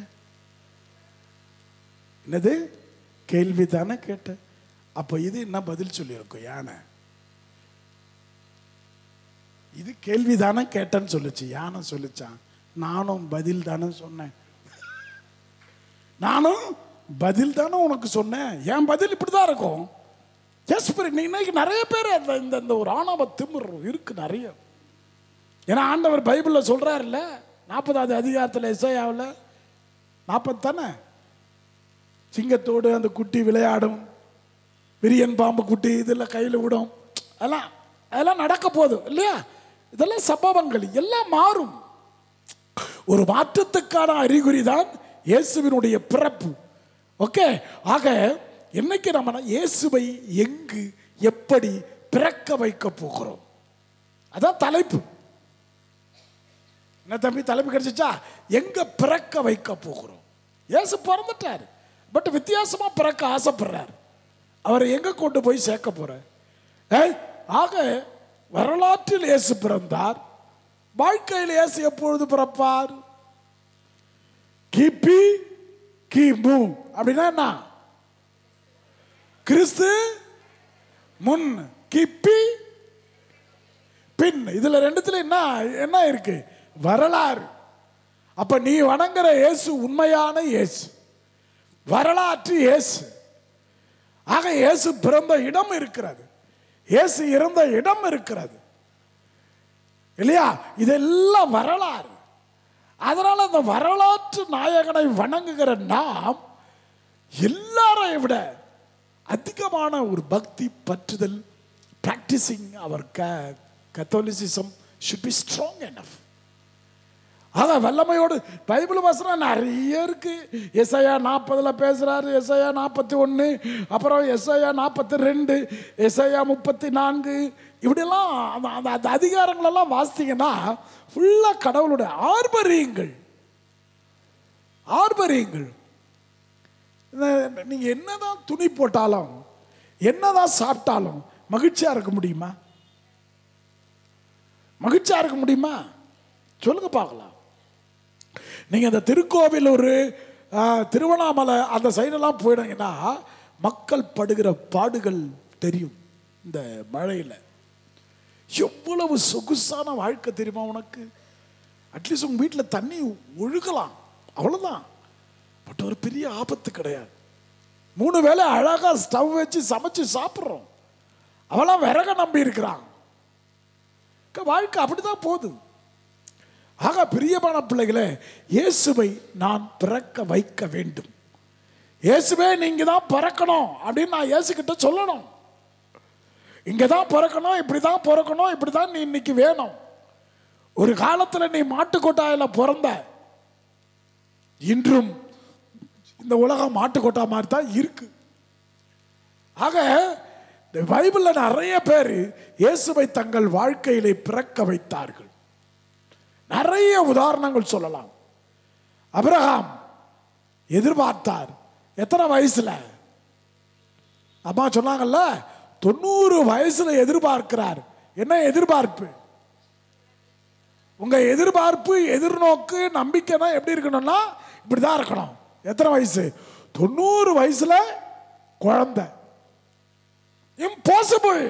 என்னது கேள்வி தானே கேட்ட? அப்போ இது என்ன பதில் சொல்லியிருக்கும் யானை? இது கேள்விதானே கேட்டேன்னு சொல்லுச்சு. யானை சொல்லிச்சான், நானும் பதில் தானே சொன்னேன், நானும் பதில் தானே உனக்கு சொன்னேன், என் பதில் இப்படிதான் இருக்கும். இன்னைக்கு நிறைய பேர் இந்த ஒரு ஆணவ திமிர் இருக்கு நிறைய. ஏன்னா ஆண்டவர் பைபிளில் சொல்றாருல்ல, 40வது அதிகாரத்தில் எசையாவில் 40 தானே, சிங்கத்தோடு அந்த குட்டி விளையாடும், விரியன் பாம்பு குட்டி இதெல்லாம் கையில் விடும், அதெல்லாம் நடக்க போதும் இல்லையா? இதெல்லாம் சம்பவங்கள் எல்லாம் மாறும். ஒரு மாற்றத்துக்கான அறிகுறி தான் இயேசுவினுடைய பிறப்பு. ஓகே, ஆக என்னைக்கு நம்ம இயேசுவை எங்கு எப்படி பிறக்க வைக்க போகிறோம், அதான் தலைப்பு. என்ன தம்பி தலைப்பு கிடைச்சிச்சா? எங்க பிறக்க வைக்க போகிறோம். இயேசு பிறந்துட்டார், பட் வித்தியாசமா பிறக்க ஆசைப்படுறார். அவரை எங்க கொண்டு போய் சேர்க்க போற? ஆக வரலாற்றில் இயேசு பிறந்தார், வாழ்க்கையில் இயேசு எப்பொழுது பிறப்பார்? கிபி கிமு அப்படின்னா என்ன? கிறிஸ்து முன், கிபி பின். இதுல ரெண்டுத்துல என்ன இருக்கு? வரலாறு. அப்ப நீ வணங்குற இயேசு உண்மையான இயேசு, வரலாற்று இயேசு. ஆக இயேசு பிறந்த இடம் இருக்கிறது, இயேசு இறந்த இடம் இருக்கிறது இல்லையா? இதெல்லாம் வரலாறு. அதனால அந்த வரலாற்று நாயகனை வணங்குகிற நாம் எல்லாரையும் விட அதிகமான ஒரு பக்தி பற்றுதல், பிராக்டிசிங் அவர் Catholicism should be strong enough. அதான் வல்லமையோடு பைபிள் வசனம் நிறைய இருக்கு. எசையா 40 பேசுறாரு, எசையா 41, அப்புறம் எசையா 42, எசையா 34, இப்படிலாம் அந்த அதிகாரங்களெல்லாம் வாசித்தீங்கன்னா ஃபுல்லா கடவுளுடைய ஆர்ப்பரியுங்கள். நீங்க என்னதான் துணி போட்டாலும் என்னதான் சாப்பிட்டாலும் மகிழ்ச்சியா இருக்க முடியுமா? மகிழ்ச்சியா இருக்க முடியுமா? சொல்லுங்க பார்க்கலாம். நீங்க இந்த திருக்கோவில் ஒரு திருவண்ணாமலை அந்த சைடெல்லாம் போயிடுங்கன்னா மக்கள் படுகிற பாடுகள் தெரியும். இந்த மழையில் எவ்வளவு சொகுசான வாழ்க்கை தெரியுமா உனக்கு? அட்லீஸ்ட் உங்க வீட்டில் தண்ணி ஒழுகலாம், அவ்வளோதான். பட் ஒரு பெரிய ஆபத்து கிடையாது. 3 வேளை அழகா ஸ்டவ் வச்சு சமைச்சு சாப்பிட்றோம். அவெல்லாம் விறக நம்பி இருக்கிறான். வாழ்க்கை அப்படிதான் போகுது. ஆக பிரியமான பிள்ளைகளே, இயேசுவை நான் பிறக்க வைக்க வேண்டும். இயேசுவே நீங்க தான் பிறக்கணும் அப்படின்னு நான் இயேசு கிட்ட சொல்லணும். இங்க தான் பிறக்கணும், இப்படிதான் பிறக்கணும், இப்படிதான் நீ இன்னைக்கு வேணும். ஒரு காலத்துல நீ மாட்டுக்கொட்டாயில பிறந்த, இன்றும் இந்த உலகம் மாட்டுக்கொட்டா மாதிரி தான் இருக்கு. ஆக பைபிள்ல நிறைய பேர் இயேசுவை தங்கள் வாழ்க்கையிலே பிறக்க வைத்தார்கள். நிறைய உதாரணங்கள் சொல்லலாம். ஆபிரகாம் எதிர்பார்த்தார். எத்தனை வயசுல? அம்மா சொன்னாங்கல்ல, 90 வயசுல எதிர்பார்க்கிறார். என்ன எதிர்பார்ப்பு? உங்க எதிர்பார்ப்பு, எதிர்நோக்கு, நம்பிக்கைனா எப்படி இருக்கணும்னா இப்படிதான் இருக்கணும். எத்தனை வயசு? 90 வயசுல குழந்தை. இம்பாசிபிள்.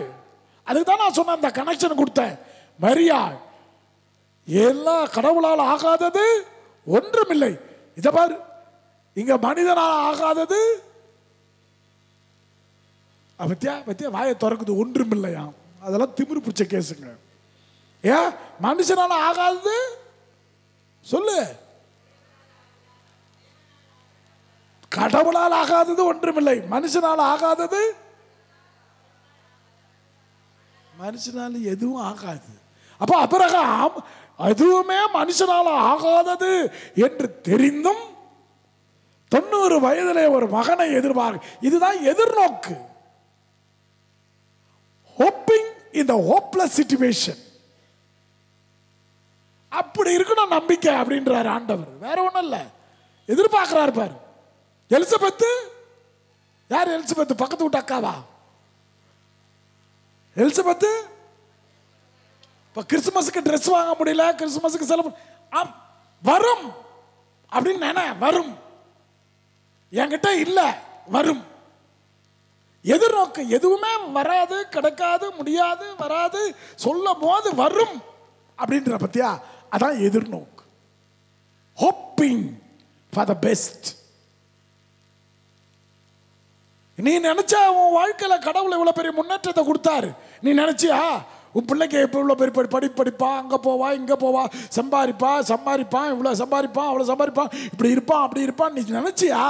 அதுக்கு தான் நான் சொன்ன அந்த கனெக்ஷன் கொடுத்தேன். மரியா, எல்லா கடவுளால் ஆகாதது ஒன்றுமில்லை. இத பாரு, இங்க மனிதனால் ஆகாதது பத்தியா வாயை திறக்குது, ஒன்றுமில்லையா? அதெல்லாம் திமிரு பிடிச்ச கேசுங்க. ஏன் மனுஷனால ஆகாதது சொல்லு? கடவுளால் ஆகாதது ஒன்றுமில்லை, மனுஷனால் ஆகாதது, மனுஷனால எதுவும் ஆகாது. அப்ப ஆபிரகாம் அதுவுமே மனுஷனால ஆகாதது என்று தெரிந்தும் 90 வயதிலே ஒரு மகனை எதிர்பார்க்க. இதுதான் எதிர்நோக்கு. ஹோப்பிங் இன் தி ஹோப்லெஸ் சிச்சுவேஷன். அப்படி இருக்கணும் நம்பிக்கை அப்படின்றார் ஆண்டவர். வேற ஒண்ணும் இல்ல, எதிர்பார்க்கிறார் பாரு. எலிசபெத் யார்? எலிசபெத் பக்கத்து வீட்டு அக்காவா? எலிசபெத் இப்ப கிறிஸ்துமஸுக்கு ட்ரெஸ் வாங்க முடியல, கிறிஸ்துமஸுக்கு செலவு வரும் அப்படின்னு வரும். என்கிட்ட இல்ல, வரும். எதிர்நோக்கு எதுவுமே வராது, கிடைக்காது, முடியாது, வராது, சொல்லும் போது வரும் அப்படின்ற பத்தியா, அதான் எதிர்நோக்கு. Hoping for the best. நீ நினைச்சா உன் வாழ்க்கையில கடவுள் இவ்வளவு பெரிய முன்னேற்றத்தை கொடுத்தாரு, நீ நினைச்சியா உன் பிள்ளைக்கு இப்போ இவ்வளோ பெரிய படிப்பா, அங்கே போவா, இங்கே போவா, சம்பாதிப்பான், இவ்வளோ சம்பாதிப்பான், அவ்வளோ சம்பாதிப்பான், இப்படி இருப்பான், அப்படி இருப்பான், நீ நினைச்சியா?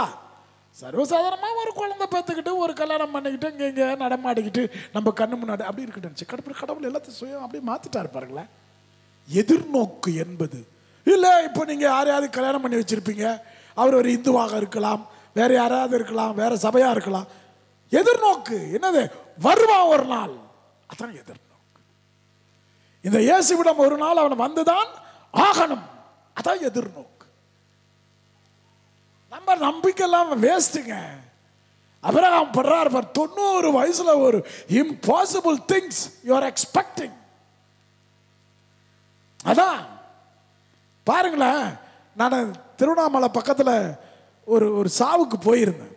சர்வசாதாரணமாக ஒரு குழந்தை பார்த்துக்கிட்டு ஒரு கல்யாணம் பண்ணிக்கிட்டு இங்கே நடமாடிக்கிட்டு நம்ம கண்ணு முன்னாடி அப்படி இருக்கு நினச்சி கடவுள் எல்லாத்தையும் சுயம் அப்படியே மாற்றிட்டாரு பாருங்களேன். எதிர்நோக்கு என்பது இல்லை. இப்போ நீங்கள் யாரையாவது கல்யாணம் பண்ணி வச்சுருப்பீங்க, அவர் ஒரு இந்துவாக இருக்கலாம், வேற யாராவது இருக்கலாம், வேற சபையாக இருக்கலாம். எதிர்நோக்கு என்னது? வருவான் ஒரு நாள், அதான் எதிர்நோக்கு. இந்த இயேசுவிடம் ஒரு நாள் அவன் வந்துதான் ஆகணும், அதான் எதிர்நோக்கு. நம்ம நம்பிக்கையெல்லாம் வேஸ்ட்டுங்க. அபிரகாம் படுறார் 90 வயசுல ஒரு impossible things you are expecting. அதான் பாருங்களேன், நான் திருவண்ணாமலை பக்கத்தில் ஒரு சாவுக்கு போயிருந்தேன்.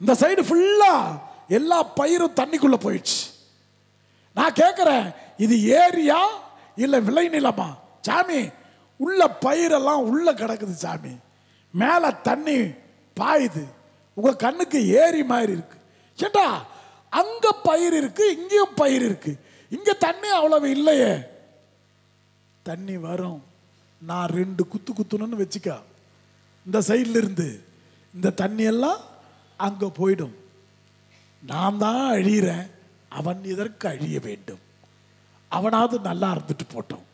இந்த சைடு ஃபுல்லா எல்லா பயிரும் தண்ணிக்குள்ள போயிடுச்சு. நான் கேட்கிறேன், இது ஏரியா இல்லை விளைநிலமா? சாமி, உள்ள பயிரெல்லாம் உள்ள கிடக்குது சாமி, மேலே தண்ணி பாயுது, உங்க கண்ணுக்கு ஏரி மாதிரி இருக்கு. ஏண்டா, அங்க பயிர் இருக்கு, இங்கேயும் பயிர் இருக்கு, இங்க தண்ணி அவ்வளவு இல்லையே. தண்ணி வரும், நான் 2 குத்து குத்துணும்னு வச்சுக்க, இந்த சைட்ல இருந்து இந்த தண்ணி எல்லாம் அங்க போயிடும். நான் தான் அழிகிறேன், அவன் இதற்கு அழிய வேண்டும். அவனாவது நல்லா இருந்துட்டு போட்டோம்,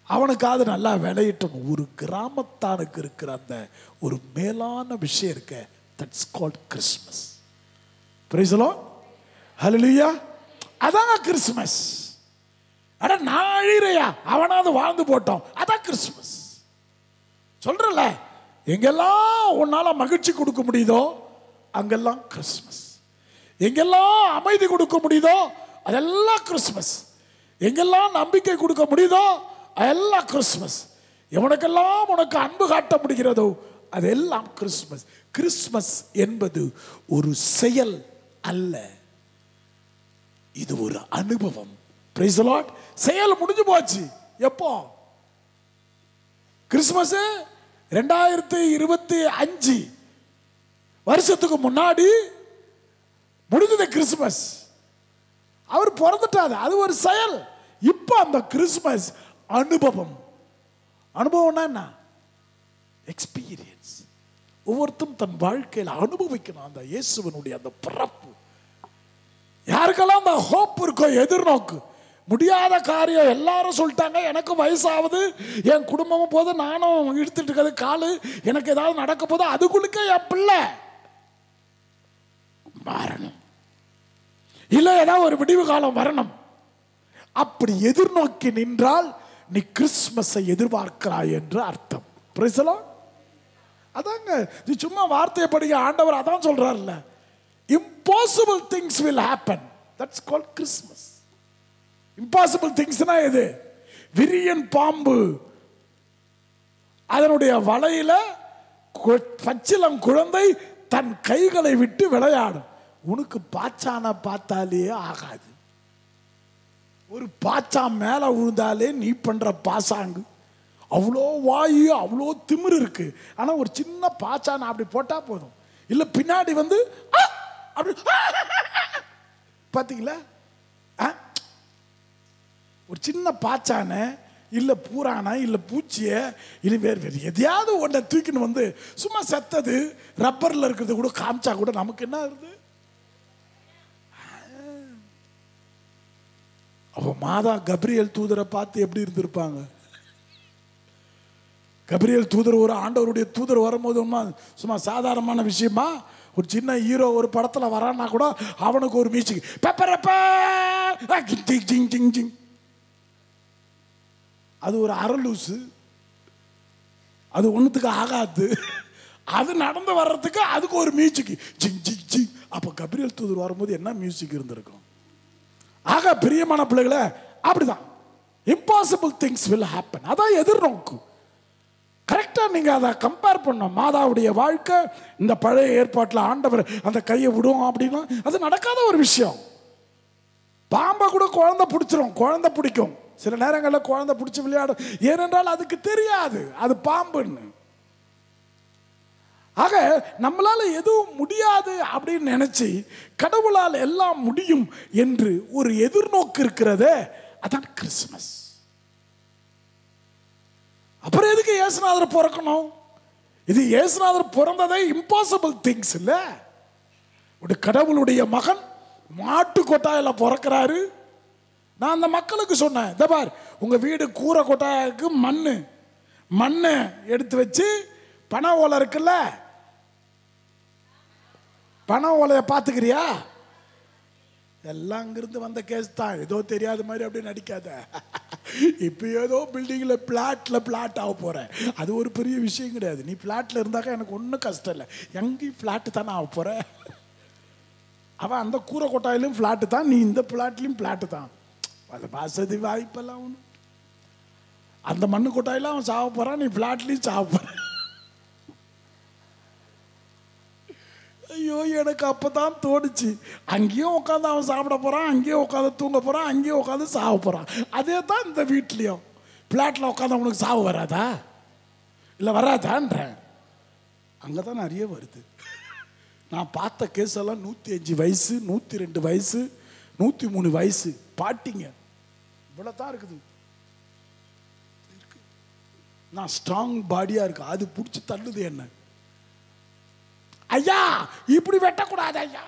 அவனுக்காவது நல்லா விளையிட்டோம். ஒரு கிராமத்தானுக்கு இருக்கிற அந்த ஒரு மேலான விஷயம் இருக்க, that's called Christmas. Praise the lord, hallelujah. அதான் கிறிஸ்மஸ். அட, நான் அழிறையா, அவனாவது வாழ்ந்து போட்டோம், அதான் கிறிஸ்மஸ். சொல்றல, எங்கெல்லாம் உன்னால மகிழ்ச்சி கொடுக்க முடியுதோ அங்கெல்லாம் கிறிஸ்மஸ். எங்கெல்லாம் அமைதி கொடுக்க முடியுதோ அதெல்லாம் கிறிஸ்மஸ். எங்கெல்லாம் நம்பிக்கை கொடுக்க முடியுதோ அதெல்லாம் கிறிஸ்மஸ். எவனுக்கெல்லாம் உனக்கு அன்பு காட்ட முடிகிறதோ அதெல்லாம் கிறிஸ்மஸ். கிறிஸ்மஸ் என்பது ஒரு செயல் அல்ல, இது ஒரு அனுபவம். Price the Lord. செயல் முடிஞ்சு போச்சு. எப்போ? கிறிஸ்மஸ் 2025 வருஷத்துக்கு முன்னாடி முடிஞ்சது கிறிஸ்மஸ். அவர் பிறந்துட்டாரு, அது ஒரு செயல். இப்போ அந்த கிறிஸ்மஸ் அனுபவம். அனுபவம்னா என்ன? எக்ஸ்பீரியன்ஸ். ஒவ்வொருத்தரும் தன் வாழ்க்கையில் அனுபவிக்கணும் அந்த இயேசுவனுடைய அந்த பிறப்பு. யாருக்கெல்லாம் அந்த ஹோப் இருக்கோ, எதிர்நோக்கு. முடியாத காரியம் எல்லாரும் சொல்லிட்டாங்க, எனக்கு வயசாகுது, என் குடும்பமும் போது, நானும் இழுத்துட்டு இருக்கிறது காலு, எனக்கு ஏதாவது நடக்க போது, அதுக்குள்ளுக்க என் பிள்ளை மாறணும், இல்லை ஏதாவது ஒரு விடிவு காலம் வரணும். அப்படி எதிர்நோக்கி நின்றால் நீ கிறிஸ்மஸை எதிர்பார்க்கிறாய் என்று அர்த்தம். Price the Lord. அதாங்க, நீ சும்மா வார்த்தையை படிக்க, ஆண்டவர் அதான் சொல்றாருல்ல, impossible things will happen, that's called Christmas. impossible thingsனா எது? விரியன் பாம்பு அதனுடைய வலையில பச்சிலம் குழந்தை தன் கைகளை விட்டு விளையாடும். உனக்கு பாச்சான பார்த்தாலே ஆகாது. ஒரு பாச்சான் மேல விழுந்தாலே நீ பண்ற பாசாங்கு, அவ்வளோ வாயு, அவ்வளோ திமிரு இருக்கு. ஆனா ஒரு சின்ன பாச்சான அப்படி போட்டா போதும், இல்ல பின்னாடி வந்து அப்படி பாத்தீங்களா? ஒரு சின்ன பாச்சான, இல்ல பூரான, இல்ல பூச்சிய, இல்ல வேறு எதையாவது ஒன்றை தூக்கின்னு வந்து சும்மா செத்தது ரப்பர்ல இருக்கிறது கூட காமிச்சா கூட நமக்கு என்ன ஆகுது? அவ மாதா கப்ரியேல் தூதரை பார்த்து எப்படி இருந்திருப்பாங்க? கப்ரியேல் தூதர், ஒரு ஆண்டவருடைய தூதர் வரும்போது சும்மா சாதாரணமான விஷயமா? ஒரு சின்ன ஹீரோ ஒரு படத்துல வரான்னா கூட அவனுக்கு ஒரு மியூசிக், அது ஒரு அரலூசு, அது ஒன்றுத்துக்கு ஆகாது. அது நடந்து வர்றதுக்கு அதுக்கு ஒரு மியூசிக், ஜிங் ஜிங் ஜிங். அப்போ கப்ரியேல் தூதர் வரும்போது என்ன மியூசிக் இருந்திருக்கும்? ஆக பிரியமான பிள்ளைகளை, அப்படிதான் இம்பாசிபிள் திங்ஸ் வில் ஹேப்பன். அதான் எதிர்நோக்கு. கரெக்டாக நீங்கள் அதை கம்பேர் பண்ணோம். மாதாவுடைய வாழ்க்கை இந்த பழைய ஏற்பாட்டில் ஆண்டவர் அந்த கையை விடுவோம் அப்படின்னா அது நடக்காத ஒரு விஷயம். பாம்பை கூட குழந்தை பிடிச்சிரும், குழந்தை பிடிக்கும். சில நேரங்களில் குழந்தை பிடிச்சி விளையாடும், ஏனென்றால் அதுக்கு தெரியாது அது பாம்புன்னு. ஆக நம்மளால எதுவும் முடியாது அப்படின்னு நினைச்சு கடவுளால் எல்லாம் முடியும் என்று ஒரு எதிர்நோக்கு இருக்கிறதே, அதான் கிறிஸ்துமஸ். அப்புறம் எதுக்கு இயேசுநாதர் பிறக்கணும்? இது இயேசுநாதர் பிறந்ததே இம்பாசிபிள் திங்ஸ் இல்ல. ஒரு கடவுளுடைய மகன் மாட்டு கொட்டாயில பிறக்கிறாரு. நான் அந்த மக்களுக்கு சொன்னேன், இந்த பார் உங்க வீடு கூரை கொட்டாய்க்கு மண்ணு எடுத்து வச்சு பனை ஓலை இருக்குல்ல, பனை ஓலைய பார்த்துக்கிறியா? எல்லாம் அங்கிருந்து வந்த கேஸ் தான், ஏதோ தெரியாத மாதிரி அப்படியே நடிக்காத. இப்போ ஏதோ பில்டிங்கில் பிளாட் ஆக போகிறேன், அது ஒரு பெரிய விஷயம் கிடையாது. நீ பிளாட்டில் இருந்தாக்கா எனக்கு ஒன்றும் கஷ்டம் இல்லை, எங்கேயும் ஃப்ளாட்டு தானே ஆக போகிற. அவன் அந்த கூரை கொட்டாயிலும் ஃப்ளாட்டு தான், நீ இந்த பிளாட்லையும் ஃப்ளாட்டு தான். அது வசதி வாய்ப்பெல்லாம் ஒன்று. அந்த மண்ணு கொட்டாயில அவன் சாக போகிறான், நீ ஃப்ளாட்லேயும் சாக போகிற. ஐயோ, எனக்கு அப்போ தான் தோணுச்சு, அங்கேயும் உட்காந்து அவன் சாப்பிட போகிறான், அங்கேயும் உட்காந்து தூங்க போகிறான், அங்கேயும் உட்காந்து சாக போகிறான். அதே தான் இந்த வீட்லேயும். ஃப்ளாட்டில் உட்காந்து அவனுக்கு சாவு வராதா? இல்லை வராதான்றேன். அங்கே தான் நிறைய வருது. நான் பார்த்த கேஸ் எல்லாம் 105 வயசு, 102 வயசு, 103 வயசு பாட்டிங்க, இவ்வளோ தான் இருக்குது. நான் ஸ்ட்ராங் பாடியாக இருக்கு, அது பிடிச்சி தள்ளுது என்ன. ஐயா இப்படி வெட்டக்கூடாது ஐயா,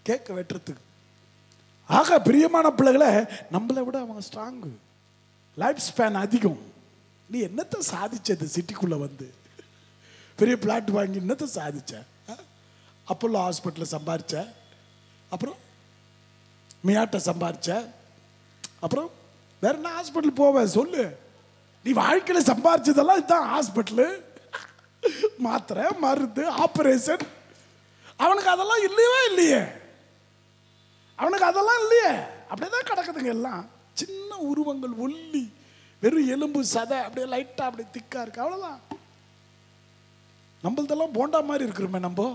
கேட்க வெட்டுறதுக்கு. ஆக பிரியமான பிள்ளைகளை, நம்மளை விட அவங்க ஸ்ட்ராங்கு, லைஃப் ஸ்பேன் அதிகம். நீ என்னத்தை சாதிச்சது? சிட்டிக்குள்ளே வந்து பெரிய பிளாட் வாங்கி என்னத்தை சாதிச்ச? அப்போல்லோ ஹாஸ்பிட்டலில் சம்பாரிச்ச, அப்புறம் மியாட்டை சம்பாரிச்ச, அப்புறம் வேற என்ன ஹாஸ்பிட்டல் போவேன் சொல்லு? நீ வாழ்க்கையில் சம்பாரிச்சதெல்லாம் இதுதான் ஹாஸ்பிட்டலு, மாத்திரை மருந்து ஆபரேஷன். அவனுக்கு அதெல்லாம் இல்லையே, அவனுக்கு அதெல்லாம் இல்லையே. அப்படியேதான் கிடக்குதுங்க எல்லாம். சின்ன உருவங்கள், ஒல்லி, வெறும் எலும்பு சதை, அப்படியே லைட்டா அப்படியே திக்கா இருக்கு, அவ்வளவுதான். நம்மளதெல்லாம் போண்டா மாதிரி இருக்கிறோமே, நம்ம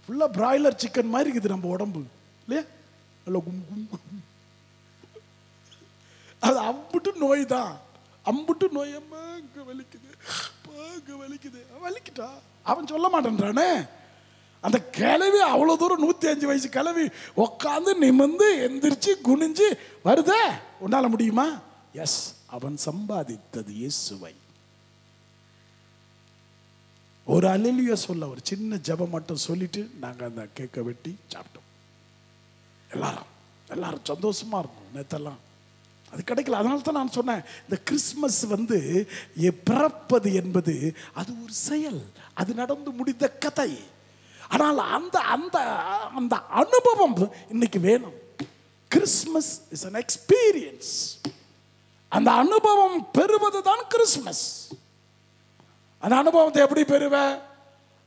ஃபுல்லா பிராய்லர் சிக்கன் மாதிரி இருக்குது நம்ம உடம்பு இல்லையா? அது அம்புட்டு நோய் தான், அம்புட்டு நோய். அம்மா இங்க வலிக்குது, இங்க வலிக்குது, வலிக்கிட்டா அவன் சொல்ல மாட்டேன்றானே. அந்த கிளவி அவ்வளவு தூரம் 105 வயசு கிளவி உட்காந்து நிமிர்ந்து எந்திரிச்சு குனிஞ்சு வருதே, உன்னால முடியுமா? எஸ், அவன் சம்பாதித்தது இயேசுவை. ஒரு அல்லேலூயா சொல்ல, ஒரு சின்ன ஜெபம் மட்டும் சொல்லிட்டு நாங்க அந்த கேக்கை வெட்டி சாப்பிட்டோம். எல்லாரும் சந்தோஷமா இருக்கும். நேத்தெல்லாம் அது கிடைக்கல. அதனால தான் நான் சொன்னேன், இந்த கிறிஸ்மஸ் வந்து பிறப்பது என்பது அது ஒரு செயல், அது நடந்து முடிந்த கதை. ஆனால் அந்த அந்த அந்த அனுபவம் இன்னைக்கு வேணும். Christmas is an experience. அந்த அனுபவம் பெறுவது தான் கிறிஸ்மஸ். அந்த அனுபவத்தை எப்படி பெறுவ?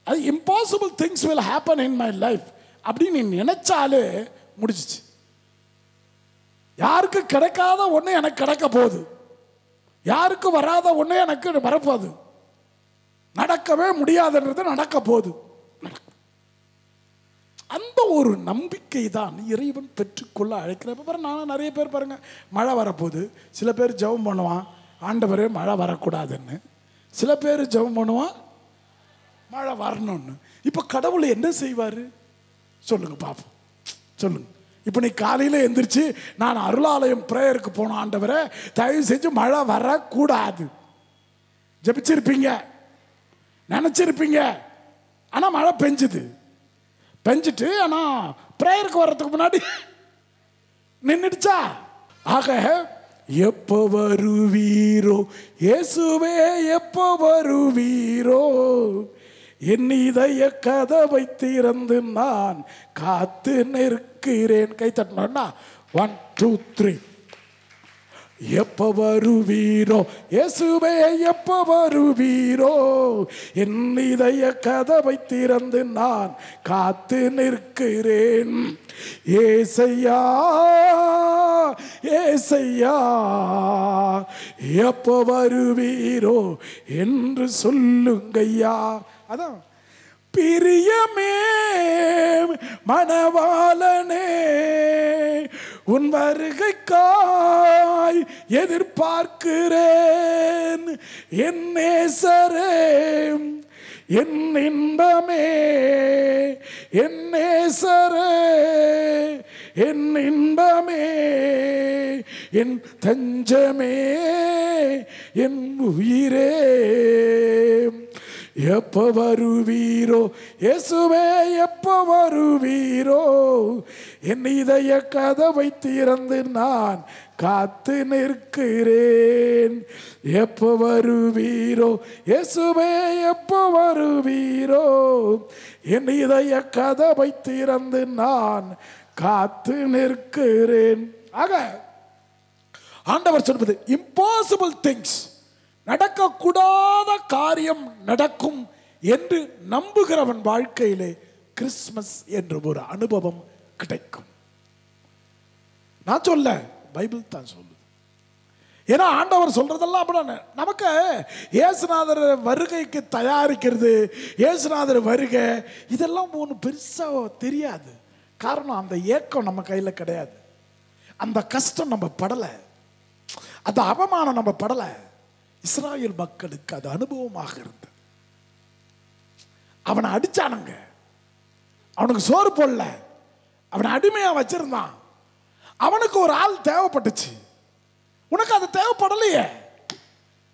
அது impossible things will happen in my life அப்படின்னு நீ நினைச்சாலே முடிச்சிச்சு. யாருக்கு கிடைக்காத ஒண்ணு எனக்கு கிடைக்க போகுது, யாருக்கு வராத ஒண்ணு எனக்கு வரப்போகுது, நடக்கவே முடியாதுன்றது நடக்க போகுது. அந்த ஒரு நம்பிக்கை தான் இறைவன் பெற்றுக்கொள்ள அழைக்கிறப்ப. நான் நிறைய பேர் பாருங்க, மழை வரப்போகுது, சில பேர் ஜெபம் பண்ணுவான், ஆண்டவரே மழை வரக்கூடாதுன்னு. சில பேர் ஜெபம் பண்ணுவான், மழை வரணும்னு. இப்போ கடவுள் என்ன செய்வார் சொல்லுங்க பாப்போம், சொல்லுங்க. இப்போ நீ காலையில் எந்திரிச்சு நான் அருளாலயம் பிரேயருக்கு போன, ஆண்டவரை தயவு செஞ்சு மழை வரக்கூடாது ஜெபிச்சிருப்பீங்க, நினைச்சிருப்பீங்க. ஆனால் மழை பெஞ்சிட்டு ஆனால் பிரேயருக்கு வர்றதுக்கு முன்னாடி நின்றுடுச்சா? ஆக எப்போ வருவீரோ இயேசுவே, எப்போ வருவீரோ, என் இதய கதவை திறந்து நான் காத்து நிற்கிறேன். கை தட்டினோம்னா 1 2 3 எப்ப வருவீரோ இயேசுவே, எப்ப வருவீரோ, என் இதய கதவை திறந்து நான் காத்து நிற்கிறேன். ஏசையா ஏசையா, எப்ப வருவீரோ என்று சொல்லுங்கய்யா. அதான் பிரியமே மணவாளனே, உன் வருகைக்காய் எதிர்பார்க்கிறேன். என் நேசரே, என் இன்பமே, என் நேசரே, என் இன்பமே, என் தஞ்சமே, என் உயிரே, எப்ப வருவீரோ இயேசுவே, எப்ப வருவீரோ, என் இதய கதவை திறந்து நான் காத்து நிற்கிறேன். எப்ப வருவீரோ இயேசுவே, எப்ப வருவீரோ, என் இதய கதவை திறந்து நான் காத்து நிற்கிறேன். ஆக ஆண்டவர் சொல்வது இம்பாசிபிள் திங்ஸ், நடக்கக்கூடாத காரியம் நடக்கும் என்று நம்புகிறவன் வாழ்க்கையிலே கிறிஸ்மஸ் என்ற ஒரு அனுபவம் கிடைக்கும். நான் சொல்ல, பைபிள் தான் சொல்லுது. ஏன்னா ஆண்டவர் சொல்றதெல்லாம் அப்படி நமக்கு இயேசுநாதர் வருகைக்கு தயாரிக்கிறது, இயேசுநாதர் வருகை இதெல்லாம் ஒன்று பெருசா தெரியாது. காரணம் அந்த ஏக்கம் நம்ம கையில கிடையாது, அந்த கஷ்டம் நம்ம படலை, அந்த அவமானம் நம்ம படலை. இஸ்ராயேல் மக்களுக்கு அது அனுபவமாக இருந்தது. அவனை அடிச்சானுங்க, அவனுக்கு சோறு போடல, அவனை அடிமையா வச்சிருந்தான். அவனுக்கு ஒரு ஆள் தேவைப்பட்டுச்சு, உனக்கு அது தேவைப்படலையே.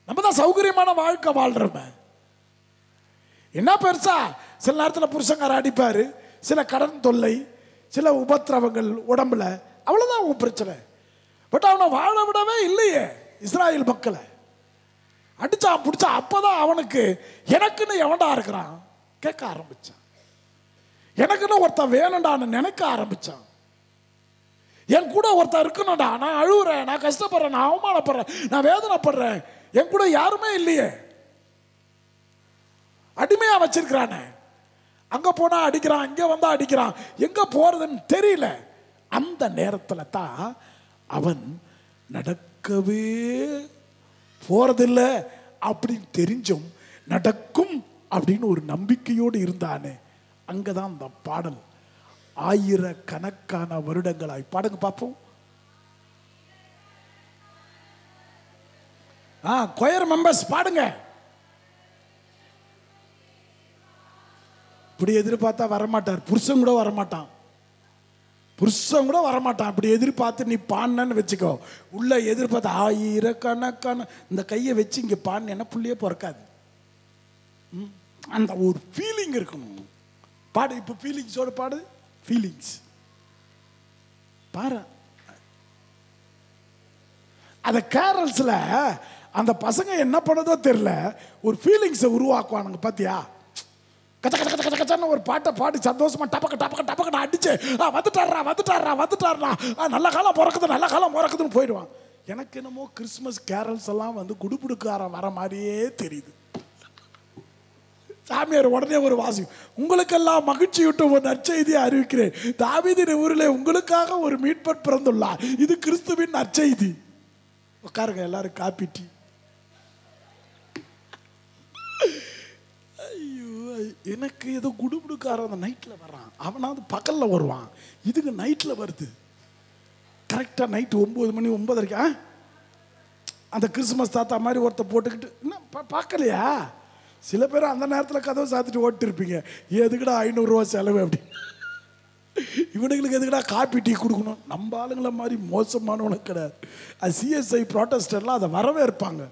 நம்ம தான் சௌகரியமான வாழ்க்கை வாழ்றோமே. என்ன பெருசா, சில நேரத்தில் புருஷங்கார அடிப்பாரு, சில கடன் தொல்லை, சில உபத்திரவங்கள் உடம்புல, அவ்வளவுதான் உன் பிரச்சனை. பட் அவனை வாழ விடவே இல்லையே. இஸ்ராயேல் மக்களை அடிச்சான் பிடிச்சான். அப்பதான் அவனுக்கு எனக்குன்னு எவன்டா இருக்கிறான் கேட்க ஆரம்பிச்சான். எனக்குன்னு ஒருத்தன் வேணும்டான்னு நினைக்க ஆரம்பிச்சான். என் கூட ஒருத்தன் இருக்கணும்டா, நான் அழுகுறேன், நான் கஷ்டப்படுறேன், நான் அவமானப்படுறேன், நான் வேதனைப்படுறேன், என் கூட யாருமே இல்லையே. அடிமையா வச்சிருக்கிறானே, அங்க போனா அடிக்கிறான், இங்க வந்தா அடிக்கிறான், எங்க போறதுன்னு தெரியல. அந்த நேரத்துல தான் அவன் நடக்கவே போறதில்லை அப்படின்னு தெரிஞ்சும் நடக்கும் அப்படின்னு ஒரு நம்பிக்கையோடு இருந்தானே. அங்கதான் அந்த பாடல் ஆயிரக்கணக்கான வருடங்களாய். பாடுங்க பார்ப்போம். கொயர் மெம்பர்ஸ் பாடுங்க. இப்படி எதிர்பார்த்தா வரமாட்டார், புருஷன் கூட வரமாட்டான், புருஷன் கூட வரமாட்டான். அப்படி எதிர்பார்த்து நீ பாடினு வச்சுக்கோ, உள்ள எதிர்பார்த்து ஆயிரக்கணக்கான இந்த கையை வச்சு இங்க பாடின புள்ளியே பிறக்காது. அந்த ஒரு ஃபீலிங் இருக்கணும். பாடு, இப்போ ஃபீலிங்ஸோட பாடு, ஃபீலிங்ஸ் பாரு. அந்த கேரல்ஸ்ல அந்த பசங்க என்ன பண்ணதோ தெரியல, ஒரு ஃபீலிங்ஸை உருவாக்குவானுங்க. பாத்தியா, கச்ச கச்ச கச்ச கச்சன்னு ஒரு பாட்டை பாடி சந்தோஷமா டபக்க டபக்க டபக்க அடிச்சு வந்துட்டாரா வந்துட்டாரா வந்துட்டாரா, நல்ல காலம் பிறக்குது நல்ல காலம் பிறக்குதுன்னு போயிடுவான். எனக்கு என்னமோ கிறிஸ்மஸ் கேரல்ஸ் எல்லாம் வந்து குடுகுடுக்காரன் வர மாதிரியே தெரியுது. சாமியார் உடனே ஒரு வாசி, உங்களுக்கெல்லாம் மகிழ்ச்சியூட்டும் ஒரு நற்செய்தியை அறிவிக்கிறேன். தாவீதின் ஊரிலே உங்களுக்காக ஒரு மீட்பர் பிறந்துள்ளார், இது கிறிஸ்துவின் நற்செய்தி. உட்காருங்க எல்லாரும், காப்பி டீ. எனக்கு ஏதோ குடுகுடுக்காரன் அந்த நைட்ல வர்றான், அவனாவது பகல்ல வருவான், இதுக்கு நைட்ல வருது. கரெக்டா நைட்டு 9 மணி 9:30 அந்த கிறிஸ்துமஸ் தாத்தா மாதிரி ஒருத்த போட்டுக்கிட்டு இன்னும் பார்க்கலையா? சில பேர் அந்த நேரத்தில் கதவை சாத்திட்டு ஓட்டு இருப்பீங்க, எதுக்குடா 500 ரூபா செலவு அப்படி, இவனுங்களுக்கு எதுக்குடா காப்பி டீ கொடுக்கணும். நம்ம ஆளுங்கள மாதிரி மோசமானவனுக்கு கிடையாது. அது சிஎஸ்ஐ ப்ரோட்டஸ்டர்லாம் அதை வரவேற்பாங்க.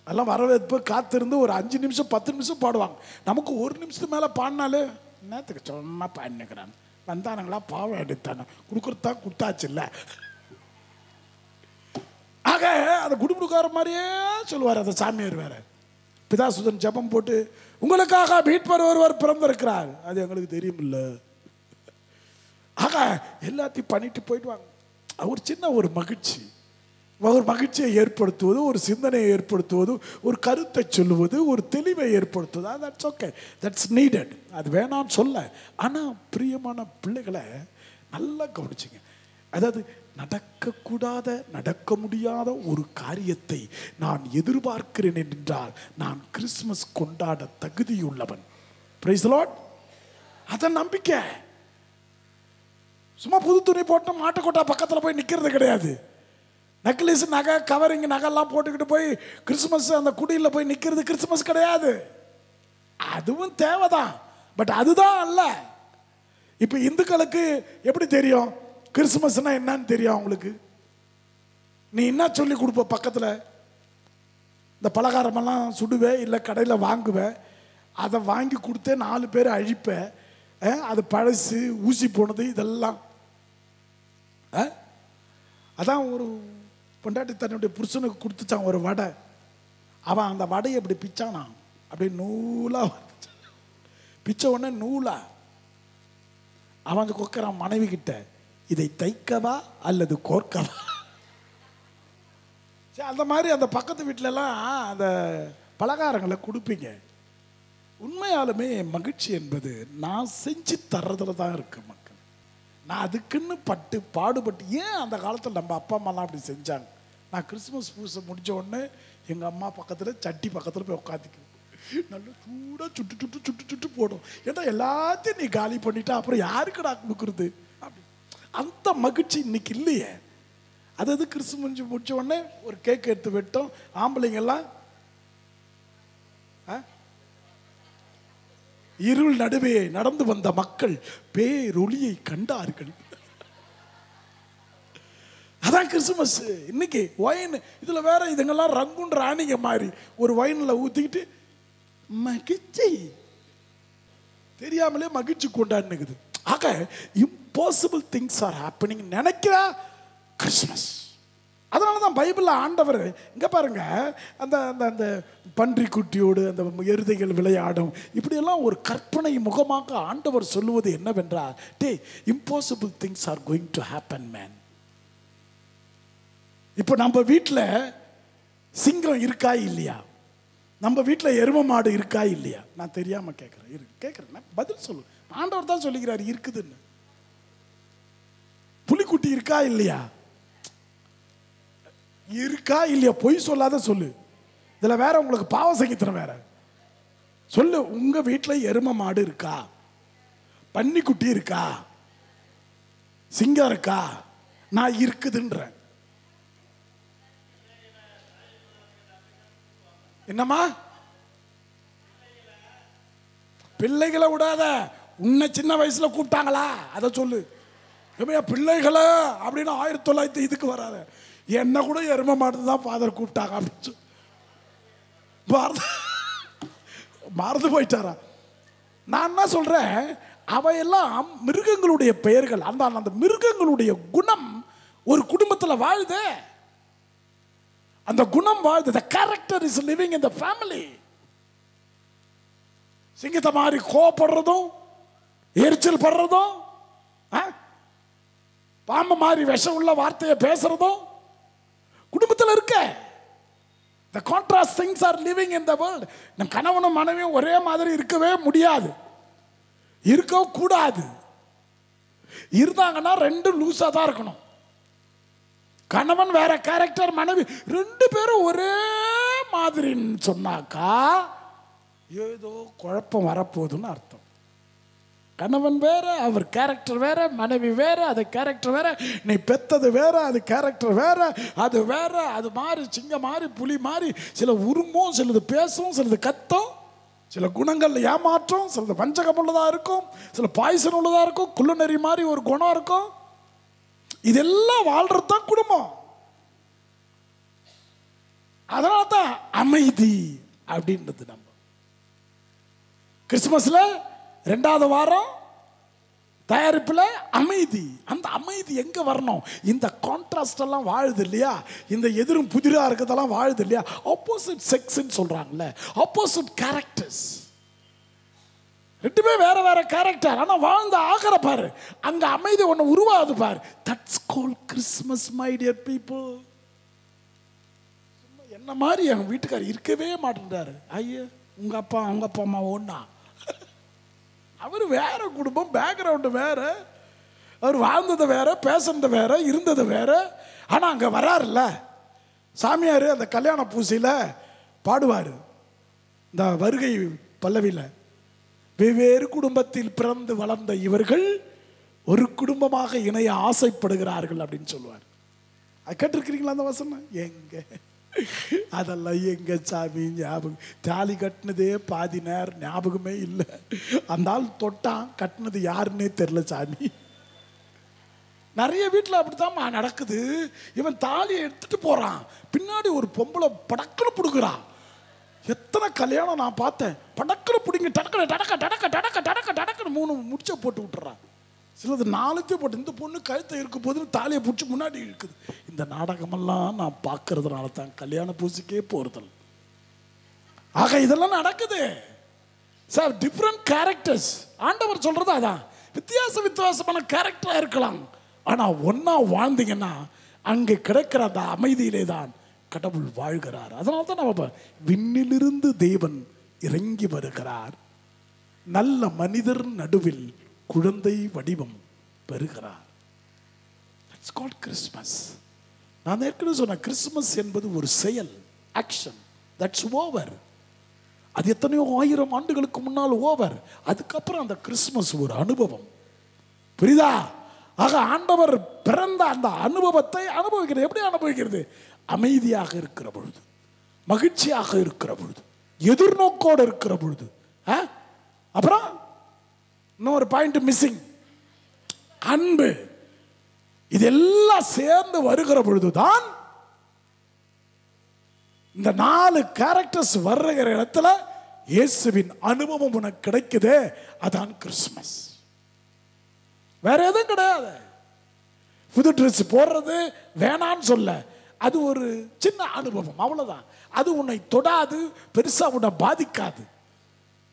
அதெல்லாம் வரவேற்பு காத்திருந்து ஒரு 5 நிமிஷம் 10 நிமிஷம் பாடுவாங்க. நமக்கு 1 நிமிஷத்துக்கு மேலே பாடினாலே என்னத்துக்கு சும்மா பாடினுக்கிறான், வந்தானுங்களா பாவம் எடுத்தானு கொடுக்குறதா கொடுத்தாச்சு இல்லை. ஆக அந்த குடுகுடுக்கார மாதிரியே சொல்லுவார் அந்த சாமியார். வேற பிதாசுதன் ஜபம் போட்டு உங்களுக்காக மீட்பர் ஒருவர் பிறந்திருக்கிறார், அது எங்களுக்கு தெரியுமில்ல. ஆக எல்லாத்தையும் பண்ணிட்டு போயிடுவாங்க. ஒரு சின்ன ஒரு மகிழ்ச்சி. ஒரு மகிழ்ச்சியை ஏற்படுத்துவது, ஒரு சிந்தனையை ஏற்படுத்துவது, ஒரு கருத்தை சொல்லுவது, ஒரு தெளிவை ஏற்படுத்துவது, தட்ஸ் ஓகே, தட்ஸ் நீடட். அது வேணான்னு சொல்ல. ஆனால் பிரியமான பிள்ளைகளை நல்லா கவனிச்சுங்க. அதாவது நடக்கக்கூடாத, நடக்க முடியாத ஒரு காரியத்தை நான் எதிர்பார்க்கிறேன் என்றால் நான் கிறிஸ்துமஸ் கொண்டாட தகுதியுள்ளவன். Price the Lord. அத நம்பிக்கை. சும்மா புது துணி போட்டு மாட்டுக்கொட்டா பக்கத்தில் போய் நிற்கிறது கிடையாது. நெக்லஸ், நகை, கவரிங் நகைலாம் போட்டுக்கிட்டு போய் கிறிஸ்துமஸ் அந்த குடியில் போய் நிற்கிறது கிறிஸ்துமஸ் கிடையாது. அதுவும் தேவைதான், பட் அதுதான் அல்ல. இப்போ இந்துக்களுக்கு எப்படி தெரியும் கிறிஸ்துமஸ்னா என்னன்னு தெரியும் அவங்களுக்கு? நீ என்ன சொல்லி கொடுப்ப? பக்கத்தில் இந்த பலகாரமெல்லாம் சுடுவேன், இல்லை கடையில் வாங்குவேன், அதை வாங்கி கொடுத்தே 4 பேர் அழிப்பேன், அது பழசு, ஊசி போனது, இதெல்லாம். அதான் ஒரு பொண்டாட்டி தன்னுடைய புருஷனுக்கு கொடுத்துச்சான் ஒரு வடை. அவன் அந்த வடையை அப்படி பிச்சானா, அப்படியே நூலா பிச்ச உடனே நூலா. அவன் கொக்கறான் மனைவி கிட்ட, இதை தைக்கவா அல்லது கோர்க்கவா? சரி, அந்த மாதிரி அந்த பக்கத்து வீட்டிலலாம் அந்த பலகாரங்களை கொடுப்பீங்க. உண்மையாலுமே மகிழ்ச்சி என்பது நான் செஞ்சு தர்றதுல தான் இருக்கு மக்கள். நான் அதுக்குன்னு பாடுபட்டு. ஏன் அந்த காலத்தில் நம்ம அப்பா அம்மாலாம் அப்படி செஞ்சாங்க? நான் கிறிஸ்துமஸ் பூசை முடிஞ்ச உடனே எங்கள் அம்மா பக்கத்தில் சட்டி பக்கத்தில் போய் உட்காந்துக்குவேன். நல்லா சூடாக சுட்டு போடும். ஏன்னா எல்லாத்தையும் நீ காலி பண்ணிட்டா அப்புறம் யாருக்கு நான் கொடுக்குறது? அப்படி அந்த மகிழ்ச்சி இன்னைக்கு இல்லையே. அதாவது கிறிஸ்துமஸ் முடிச்ச உடனே ஒரு கேக் எடுத்து வெட்டோம். ஆம்பளைங்கெல்லாம் இருள் நடுவே நடந்து வந்த மக்கள் பேரொளியை கண்டார்கள். அதான் கிறிஸ்துமஸ். இன்னைக்கு ஒயின் இதுல வேற இதுங்கெல்லாம் ரங்குன்ற ராணிங்க மாதிரி ஒரு ஒயின்ல ஊத்திக்கிட்டு மகிழ்ச்சி தெரியாமலே மகிழ்ச்சி கொண்டாடுனுக்குது. ஆக இம்பாசிபிள் திங்ஸ் ஆர் ஹேப்பனிங் நினைக்கிறா கிறிஸ்துமஸ். அதனால தான் பைபிளில் ஆண்டவர் இங்கே பாருங்க, அந்த அந்த அந்த பன்றி குட்டியோடு அந்த எருதைகள் விளையாடும், இப்படியெல்லாம் ஒரு கற்பனை முகமாக ஆண்டவர் சொல்லுவது என்னவென்றால், the impossible things are going to happen man. இப்போ நம்ம வீட்டில் சிங்கம் இருக்கா இல்லையா? நம்ம வீட்டில் எரும மாடு இருக்கா இல்லையா? நான் தெரியாமல் கேட்குறேன், பதில் சொல்லு. ஆண்டவர் தான் சொல்லிக்கிறார் இருக்குதுன்னு. புலிக்குட்டி இருக்கா இல்லையா? இருக்கா இல்லையா? பொய் சொல்லாத சொல்லு. இதுல வேற உங்களுக்கு பாவ சங்கீதம் வேற சொல்லு. உங்க வீட்டில் எரும மாடு இருக்கா? பன்னிக்குட்டி இருக்கா? சிங்கம் இருக்கா? நான் இருக்குதுன்றேன். என்னம்மா? பிள்ளைகளை விடாத. உன்னை சின்ன வயசுல கூப்பிட்டாங்களா? அதை சொல்லு. பிள்ளைகளை அப்படின்னு 1900 இதுக்கு வராத. என்ன கூட எரும மாடு தான் ஃபாதர் கூப்பிட்டாங்க அப்படின்னு மறந்து போயிட்டாரா? நான் என்ன சொல்றேன், அவையெல்லாம் மிருகங்களுடைய பெயர்கள். அந்த மிருகங்களுடைய குணம் ஒரு குடும்பத்தில் வாழுது. அந்த குணம் வாழுது. The character is living in the family. சிங்கத்தை மாதிரி கோபப்படுறதும் எரிச்சல் படுறதும், பாம்பு மாதிரி விஷம் உள்ள வார்த்தையை பேசுறதும் குடும்பத்தில் இருக்க. The contrast things are living in the world. நம் கணவனும் மனைவியும் ஒரே மாதிரி இருக்கவே முடியாது, இருக்க கூடாது. இருந்தாங்கன்னா 2 லூஸா தான் இருக்கணும். கணவன் வேற கேரக்டர், மனைவி 2 பேரும் ஒரே மாதிரின்னு சொன்னாக்கா ஏதோ குழப்பம் வரப்போகுதுன்னு அர்த்தம். கணவன் வேற, அவர் கேரக்டர் வேற, மனைவி வேற, அது கேரக்டர் வேற, நீ பெத்தது வேற, அது கேரக்டர் வேற, அது வேற. அது மாதிரி சிங்கம் மாதிரி புலி மாதிரி சில உருமும், சிலது பேசும், சிலது கத்தும், சில குணங்கள் ஏமாற்றம், சிலது வஞ்சகம் உள்ளதா இருக்கும், சில பாய்சன் உள்ளதா இருக்கும், குள்ளநெறி மாதிரி ஒரு குணம் இருக்கும். இதெல்லாம் வாழ்றது தான் குடும்பம். அதனால தான் அமைதி அப்படின்றது. நம்ம கிறிஸ்துமஸ்ல 2வது வாரம் தயாரிப்புல அமைதி. அந்த அமைதி எங்க வரணும்? இந்த கான்ட்ராஸ்ட் எல்லாம் வாழுது இல்லையா? இந்த எதிரும் புதிரா இருக்கிறதெல்லாம் வாழுது இல்லையா? ஆப்போசிட் செக்ஸ்ன்னு சொல்றாங்கல்ல, ஆப்போசிட் கேரக்டர்ஸ். 2 பேர் வேற வேற கேரக்டர், ஆனா வாழ்ந்த ஆகிற பாரு, அங்க அமைதி ஒண்ணு உருவாகுது பாரு. That's called Christmas my dear people. என்ன மாதிரி என் வீட்டுக்காரர் இருக்கவே மாட்டேன்றாரு. ஐயா, உங்க அப்பா அம்மா ஒண்ணா? அவர் வேற குடும்பம், பேக்ரவுண்டு வேற, அவர் வாழ்ந்தது வேற, பேசுனது வேற, இருந்தது வேற. ஆனா அங்க வராருல்ல சாமியார், அந்த கல்யாண பூசையில பாடுவார் இந்த வருகை பல்லவியில், வெவ்வேறு குடும்பத்தில் பிறந்து வளர்ந்த இவர்கள் ஒரு குடும்பமாக இணைய ஆசைப்படுகிறார்கள் அப்படின்னு சொல்லுவார். அது கேட்டிருக்கிறீங்களா அந்த வசனம்? எங்க அதெல்லாம் எங்க சாமி ஞாபகம்? தாலி கட்டினதே பாதி நேரம் ஞாபகமே இல்லை. அந்த ஆள் தொட்டான், கட்டினது யாருன்னே தெரியல சாமி. நிறைய வீட்டில் அப்படித்தான் நடக்குது. இவன் தாலியை எடுத்துட்டு போறான், பின்னாடி ஒரு பொம்பளை படக்குன்னு பிடுக்குறான். எத்தனை கல்யாணம் நான் பார்த்தேன், படக்குன்னு பிடிங்க, டடக்க டடக்க டடக்க டடக்க டடக்க டடக்குன்னு 3 முடிச்ச போட்டு விட்டுறான். சிலது 4 போட்டு, இந்த பொண்ணு கழுத்தை இருக்கும் போது தாலியை பிடிச்சி முன்னாடி இருக்குது. இந்த நாடகமெல்லாம் நான் பார்க்கறதுனால தான் கல்யாண பூசிக்கே போறதில்லை. ஆக இதெல்லாம் நடக்குது சார். Different characters. ஆண்டவர் சொல்றது அதான், வித்தியாசமான கேரக்டரா இருக்கலாம், ஆனா ஒன்னா வாழ்ந்தீங்கன்னா அங்கே கிடைக்கிற அந்த அமைதியிலே தான் கடவுள் வாழ்கிறார். அதனால தான் நம்ம விண்ணிலிருந்து தேவன் இறங்கி வருகிறார், நல்ல மனிதர் நடுவில் குழந்தை வடிவம் பெறுகிறார். That's called Christmas. நான் ஏற்கனவே சொன்ன கிறிஸ்துமஸ் என்பது ஒரு செயல், ஆக்ஷன். That's over. அது எத்தனையோ 1000 ஆண்டுகளுக்கு முன்னால் ஓவர். அதுக்கப்புறம் அந்த கிறிஸ்துமஸ் ஒரு அனுபவம். புரியுதா? ஆக ஆண்டவர் பிறந்த அந்த அனுபவத்தை அனுபவிக்கிறது. எப்படி அனுபவிக்கிறது? அமைதியாக இருக்கிற பொழுது, மகிழ்ச்சியாக இருக்கிற பொழுது, எதிர்நோக்கோடு இருக்கிற பொழுது. அப்புறம் இன்னொரு பாயிண்ட் மிஸ்ஸிங், அன்பு. இதெல்லாம் சேர்ந்து வருகிற பொழுதுதான் இந்த 4 கேரக்டர்ஸ் வருகிற இடத்துல இயேசுவின் அனுபவம் உனக்கு கிடைக்குது. அதான் கிறிஸ்துமஸ். வேற எதுவும் கிடையாது. புது ட்ரெஸ் போடுறது வேணான்னு சொல்ல, அது ஒரு சின்ன அனுபவம், அவ்வளவுதான். அது உன்னை தொடாது, பெருசா உன்னை பாதிக்காது.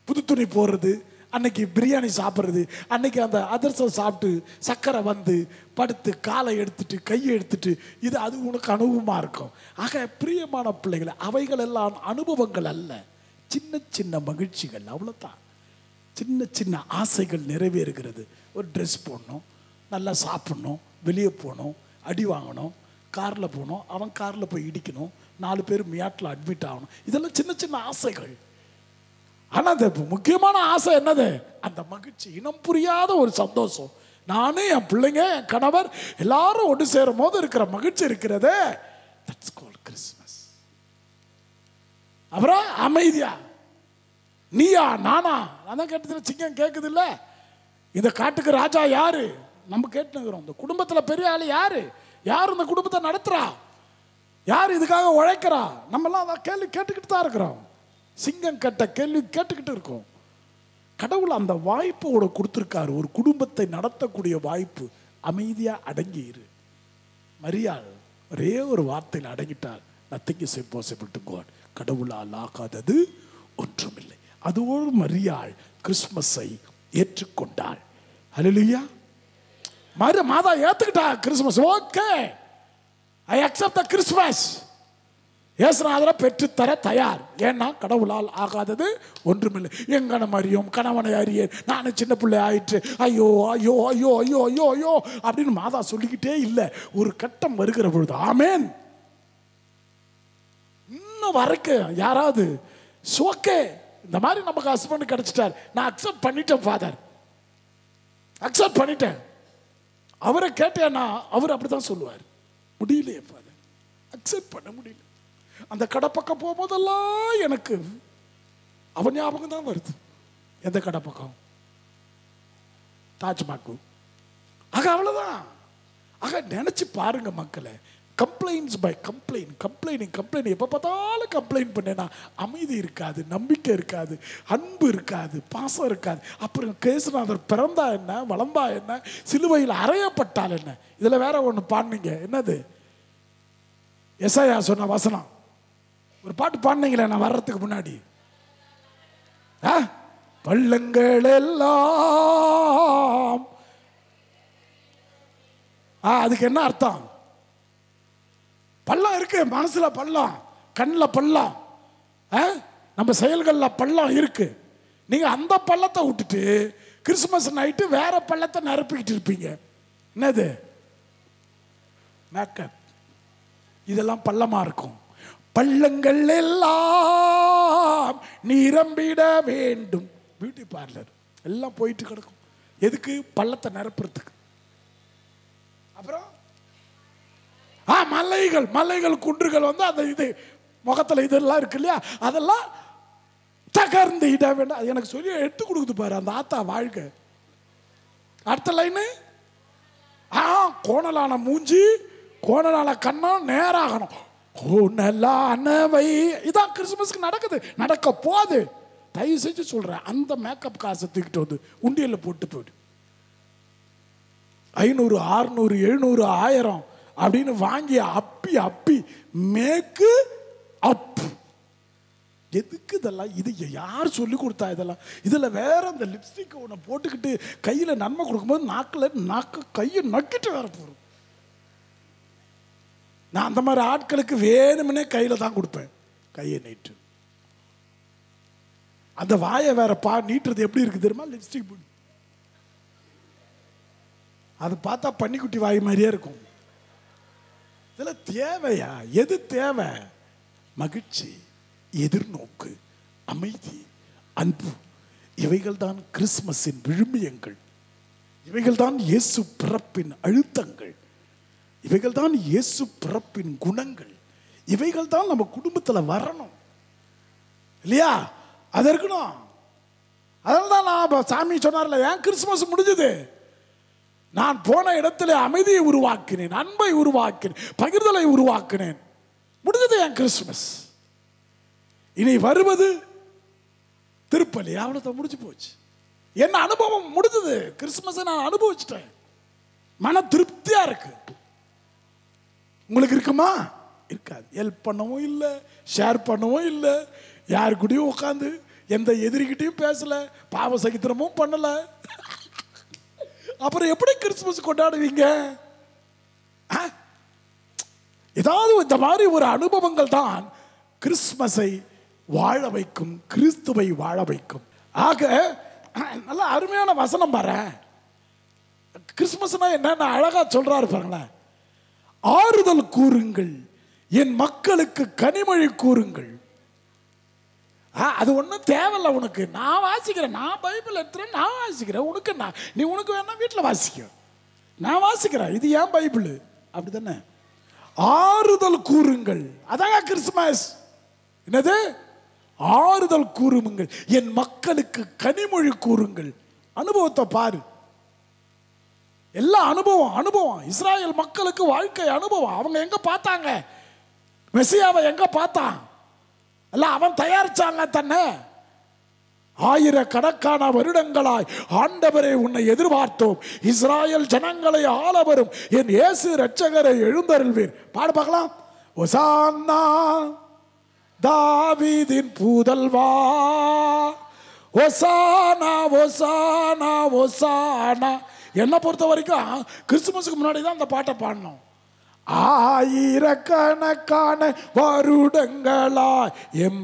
புது துணி போடுறது, அன்னைக்கு பிரியாணி சாப்பிட்றது, அன்னைக்கு அந்த அதிரசம் சாப்பிட்டு சக்கரை வந்து படுத்து காலை எடுத்துட்டு கையை எடுத்துட்டு, இது அது உனக்கு அனுபவமாக இருக்கும். ஆக பிரியமான பிள்ளைகளை, அவைகள் எல்லாம் அனுபவங்கள் அல்ல, சின்ன சின்ன மகிழ்ச்சிகள், அவ்வளோதான். சின்ன சின்ன ஆசைகள் நிறைவேறுகிறது. ஒரு ட்ரெஸ் போடணும், நல்லா சாப்பிட்ணும், வெளியே போகணும், அடி வாங்கணும், காரில் போகணும், அவன் காரில் போய் இடிக்கணும், 4 பேர் மியாட்டில் அட்மிட் ஆகணும். இதெல்லாம் சின்ன சின்ன ஆசைகள். ஆனால் அந்த முக்கியமான ஆசை என்னது? அந்த மகிழ்ச்சி, இனம் புரியாத ஒரு சந்தோஷம். நானும் என் பிள்ளைங்க, என் கணவர் எல்லாரும் ஒன்று சேரும் போது இருக்கிற மகிழ்ச்சி இருக்கிறது. That's called Christmas. அப்புறம் அமைதியா, நீயா நானா? நான் கேட்டதுல சிங்கம் கேட்குது இல்ல, இந்த காட்டுக்கு ராஜா யாரு? நம்ம கேட்டுக்கிறோம். இந்த குடும்பத்தில் பெரிய ஆள் யாரு? யார் இந்த குடும்பத்தை நடத்துறா? யார் இதுக்காக உழைக்கிறா? நம்மெல்லாம் அதான் கேள்வி கேட்டுக்கிட்டு தான் இருக்கிறோம். சிங்கம் கட்ட கேள்வி கேட்டுக்கிட்டு இருக்கோம். கடவுள் அந்த வாய்ப்போட கொடுத்துருக்காரு, ஒரு குடும்பத்தை நடத்தக்கூடிய வாய்ப்பு. அமைதியா அடங்கியிரு. மரியாள் ஒரே ஒரு வார்த்தையில் அடங்கிட்டார். Nothing is impossible to God. கடவுளால் ஆகாதது ஒன்றுமில்லை. அதோடு மரியாள் கிறிஸ்துமஸை ஏற்றுக்கொண்டாள். ஹல்லேலூயா. மாதா ஏத்துக்கிட்டா Christmas. Okay, I accept the Christmas. இயேசுநாதரை பெற்றுத்தர தயார். ஏன்னா கடவுளால் ஆகாதது ஒன்றுமில்லை. எங்கன மரியும் கணவனை அறியேன், நானும் சின்ன பிள்ளை ஆயிற்று, ஐயோ ஐயோ ஐயோ ஐயோ ஐயோ ஐயோ அப்படின்னு மாதா சொல்லிக்கிட்டே இல்லை. ஒரு கட்டம் வருகிற பொழுது ஆமேன். இன்னும் வரைக்கும் யாராவது ஓகே இந்த மாதிரி நமக்கு ஹஸ்பண்ட் கிடைச்சிட்டார், நான் அக்செப்ட் பண்ணிட்டேன் ஃபாதர், அக்செப்ட் பண்ணிட்டேன். அவரை கேட்டேன்னா அவர் அப்படிதான் சொல்லுவார், முடியலையே ஃபாதர், அக்செப்ட் பண்ண முடியல. அந்த கடை பக்கம் போகும்போதெல்லாம் எனக்கு அவன் ஞாபகம் தான் வருது. எந்த கடை பக்கம்? தாஜ்மஹால். ஆக அவ்வளவுதான். ஆக நினைச்சு பாருங்க மக்களை. Complaints by complaining. எப்போ பார்த்தாலும் கம்ப்ளைண்ட் பண்ணேன்னா அமைதி இருக்காது, நம்பிக்கை இருக்காது, அன்பு இருக்காது, பாசம் இருக்காது. அப்புறம் கேசுநாதர் பிறந்தா என்ன, வளர்ந்தா என்ன, சிலுவையில் அறையப்பட்டால் என்ன? இதில் வேற ஒன்று பாடுனீங்க, என்னது? எசாயா சொன்ன வசனம் ஒரு பாட்டு பாடுனீங்களே நான் வர்றதுக்கு முன்னாடி. பள்ளங்கள் எல்லாம் அதுக்கு என்ன அர்த்தம்? பள்ளம் இருக்கு மனசுல, பள்ளம் கண்ணில் பள்ளம், நம்ம செயல்களில் பள்ளம் இருக்கு. நீங்கள் அந்த பள்ளத்தை விட்டுட்டு கிறிஸ்துமஸ் நைட்டு வேற பள்ளத்தை நிரப்பிக்கிட்டு இருப்பீங்க. என்னது? மேக்கப். இதெல்லாம் பள்ளமா இருக்கும். பள்ளங்கள் எல்லாம் நிரம்பிட வேண்டும். பியூட்டி பார்லர் எல்லாம் போயிட்டு கிடக்கும். எதுக்கு? பள்ளத்தை நிரப்புறதுக்கு. அப்புறம் மலைகள் குன்றுகள் வந்து அந்த இது முகத்தில் இதெல்லாம் இருக்கு இல்லையா, அதெல்லாம் தகர்ந்து இட வேண்டாம். அது எனக்கு சொல்லி எடுத்து கொடுக்குது பாரு அந்த ஆத்தா வாழ்க்கை. அடுத்த லைனு, கோணலான மூஞ்சி, கோணலான கண்ணம் நேராகணும். கோணலானவை இதான் கிறிஸ்துமஸ்க்கு நடக்குது, நடக்க போகுது. தயவு செஞ்சு சொல்றேன், அந்த மேக்கப் காசை தூக்கிட்டு வந்து உண்டியல்ல போட்டு போயிடு. 500 600 700 1000 அப்படின்னு வாங்கி அப்பி அப்பி மேக்கு அப். எதுக்கு இதெல்லாம்? இது யார் சொல்லி கொடுத்தா இதெல்லாம்? இதில் வேற அந்த லிப்ஸ்டிக் ஒன்று போட்டுக்கிட்டு கையில் நன்மை கொடுக்கும்போது நாக்கு கையை நக்கிட்டு வேற போகிறோம். நான் அந்த மாதிரி ஆட்களுக்கு வேணும்னே கையில் தான் கொடுப்பேன். கையை நீட்டு. அந்த வாயை வேற நீட்டுறது எப்படி இருக்கு தெரியுமா? லிப்ஸ்டிக் போட்டு அது பார்த்தா பன்னிக்குட்டி வாய் மாதிரியே இருக்கும். இதெல்லாம் தேவையா? எது தேவை? மகிழ்ச்சி, எதிர்நோக்கு, அமைதி, அன்பு, இவைகள் தான் கிறிஸ்துமஸின் விழுமியங்கள். இவைகள் தான் இயேசு பிறப்பின் அழுத்தங்கள். இவைகள் தான் இயேசு பிறப்பின் குணங்கள். இவைகள் தான் நம்ம குடும்பத்தில் வரணும் இல்லையா? அது இருக்கணும். அதனால தான் நான் சாமி சொன்னார்ல, ஏன் கிறிஸ்துமஸ் முடிஞ்சது? நான் போன இடத்துல அமைதியை உருவாக்கினேன், அன்பை உருவாக்கினேன், பகிர்தலை உருவாக்கினேன். முடிஞ்சது என் கிறிஸ்துமஸ். இனி வருவது திருப்பலி. அவ்வளோதான், முடிஞ்சு போச்சு. என்ன அனுபவம் முடிஞ்சது. கிறிஸ்துமஸை நான் அனுபவிச்சிட்டேன். மன திருப்தியா இருக்கு. உங்களுக்கு இருக்குமா? இருக்காது. ஹெல்ப் பண்ணவும் இல்லை, ஷேர் பண்ணவும் இல்லை, யாரு கூடயும் உட்காந்து எந்த எதிரிகிட்டையும் பேசல, பாவ சகித்திரமும் பண்ணல. அப்புறம் எப்படி கிறிஸ்துமஸ் கொண்டாடுவீங்க? ஏதாவது இந்த மாதிரி ஒரு அனுபவங்கள் தான் கிறிஸ்துமஸை வாழ வைக்கும், கிறிஸ்துவை வாழ வைக்கும். ஆக நல்ல அருமையான வசனம் பாரு. கிறிஸ்துமஸ்னா என்ன அழகா சொல்றாரு பாருங்களேன். ஆறுதல் கூறுங்கள், என் மக்களுக்கு கனிமொழி கூறுங்கள். அது ஒன்றும் தேவையில்ல உனக்கு. நான் வாசிக்கிறேன், நான் பைபிள் எடுத்துறேன், நான் வாசிக்கிறேன். உனக்கு நீ உனக்கு வேணா வீட்டில் வாசிக்க, நான் வாசிக்கிறேன். இது ஏன் பைபிள் அப்படி தானே? ஆறுதல் கூறுங்கள், அதாங்க கிறிஸ்துமஸ். என்னது? ஆறுதல் கூறுங்கள், என் மக்களுக்கு கனிமொழி கூறுங்கள். அனுபவத்தை பாரு. எல்லா அனுபவம். இஸ்ராயல் மக்களுக்கு வாழ்க்கை அனுபவம். அவங்க எங்க பார்த்தாங்க மெசியாவை? எங்க பார்த்தான்? அல்ல, அவன் தயாரிச்சாங்க தன்னை. ஆயிரக்கணக்கான வருடங்களாய் ஆண்டவரை உன்னை எதிர்பார்த்தோம், இஸ்ராயல் ஜனங்களை ஆள வரும் என் இயேசு இரட்சகரை எழுந்தருள்வீர். பாடு பார்க்கலாம். ஒசானா தாவீதின் புதல்வா, ஒசானா ஒசானா ஒசானா. என்னை பொறுத்த வரைக்கும் கிறிஸ்துமஸுக்கு முன்னாடி தான் அந்த பாட்டை பாடணும். ஆயிரக்கணக்கான வருடங்களாய் எம்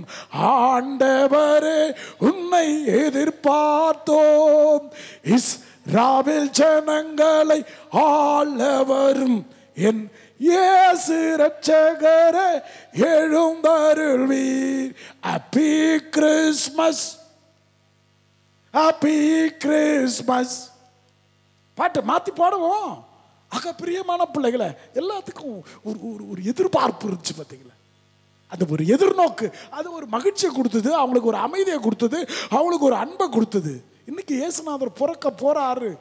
ஆண்டவரே உன்னை எதிர்பார்த்தோம், இஸ்ராயேல் ஜனங்களை ஆளவரும் என் இயேசு இரட்சகரே எழுந்தருள்வீர். Happy Christmas, happy Christmas. பாட்டு மாத்தி பாடுவோம். ஆக பிரியமான பிள்ளைகளை, எல்லாத்துக்கும் ஒரு எதிர்பார்ப்பு இருந்துச்சு பார்த்தீங்களா? அது ஒரு எதிர்நோக்கு, அது ஒரு மகிழ்ச்சியை கொடுத்தது, அவங்களுக்கு ஒரு அமைதியை கொடுத்தது, அவங்களுக்கு ஒரு அன்பை கொடுத்தது. இன்னைக்கு இயேசுநாதர் பிறக்க போறாரு.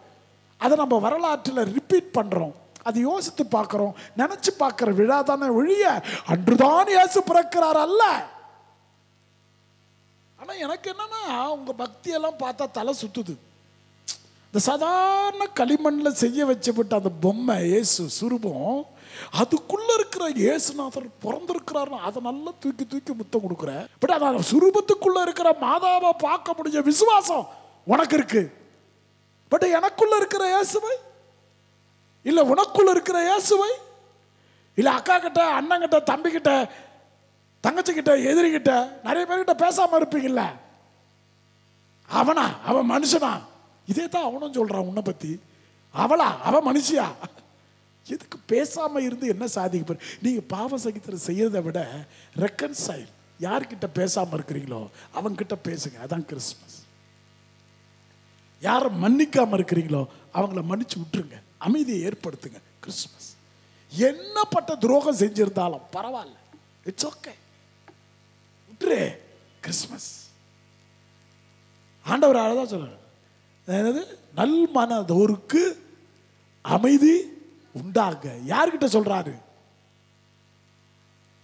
அதை நம்ம வரலாற்றில் ரிப்பீட் பண்றோம். அது யோசித்து பார்க்கிறோம், நினைச்சு பார்க்கிற விழா தானே ஒழிய அன்றுதான் இயேசு பிறக்கிறார் அல்ல. ஆனா எனக்கு என்னன்னா, உங்க பக்தியெல்லாம் பார்த்தா தலை சுத்துது. இந்த சாதாரண களிமண்ணில் செய்ய வச்சப்பட்ட அந்த பொம்மை இயேசு சுரூபம், அதுக்குள்ள இருக்கிற இயேசுநாதர் பிறந்திருக்கிறார். அதை நல்லா தூக்கி தூக்கி முத்தம் கொடுக்குற. பட் அந்த சுரூபத்துக்குள்ள இருக்கிற மாதாவை பார்க்க முடிஞ்ச விசுவாசம் உனக்கு இருக்கு. பட் எனக்குள்ள இருக்கிற இயேசுவை இல்ல, உனக்குள்ள இருக்கிற இயேசுவை இல்ல, அக்கா கிட்ட, அண்ணன் கிட்ட, தம்பி கிட்ட தங்கச்சி கிட்ட, எதிரி கிட்ட, நிறைய பேர்கிட்ட பேசாம இருப்பீங்கல்ல. அவன் மனுஷனா? இதே தான் அவனும் சொல்றான் உன்னை பத்தி. அவன் மனுஷியா? எதுக்கு பேசாம இருந்து என்ன சாதிக்க போற? நீங்க பாவ சகித்திரம் செய்யறதை விட ரெக்கன்சைல், யார்கிட்ட பேசாம இருக்கிறீங்களோ அவங்க கிட்ட பேசுங்க. அதான் கிறிஸ்மஸ். யாரை மன்னிக்காம இருக்கிறீங்களோ அவங்கள மன்னிச்சு விட்டுருங்க, அமைதியை ஏற்படுத்துங்க. கிறிஸ்மஸ். என்னப்பட்ட துரோகம் செஞ்சிருந்தாலும் பரவாயில்ல, இட்ஸ் ஓகே, விட்டுரு. கிறிஸ்மஸ் ஆண்டவர் அழகா சொல்றாரு, நல் மனதோருக்கு அமைதி உண்டாக. யார்கிட்ட சொல்றாரு?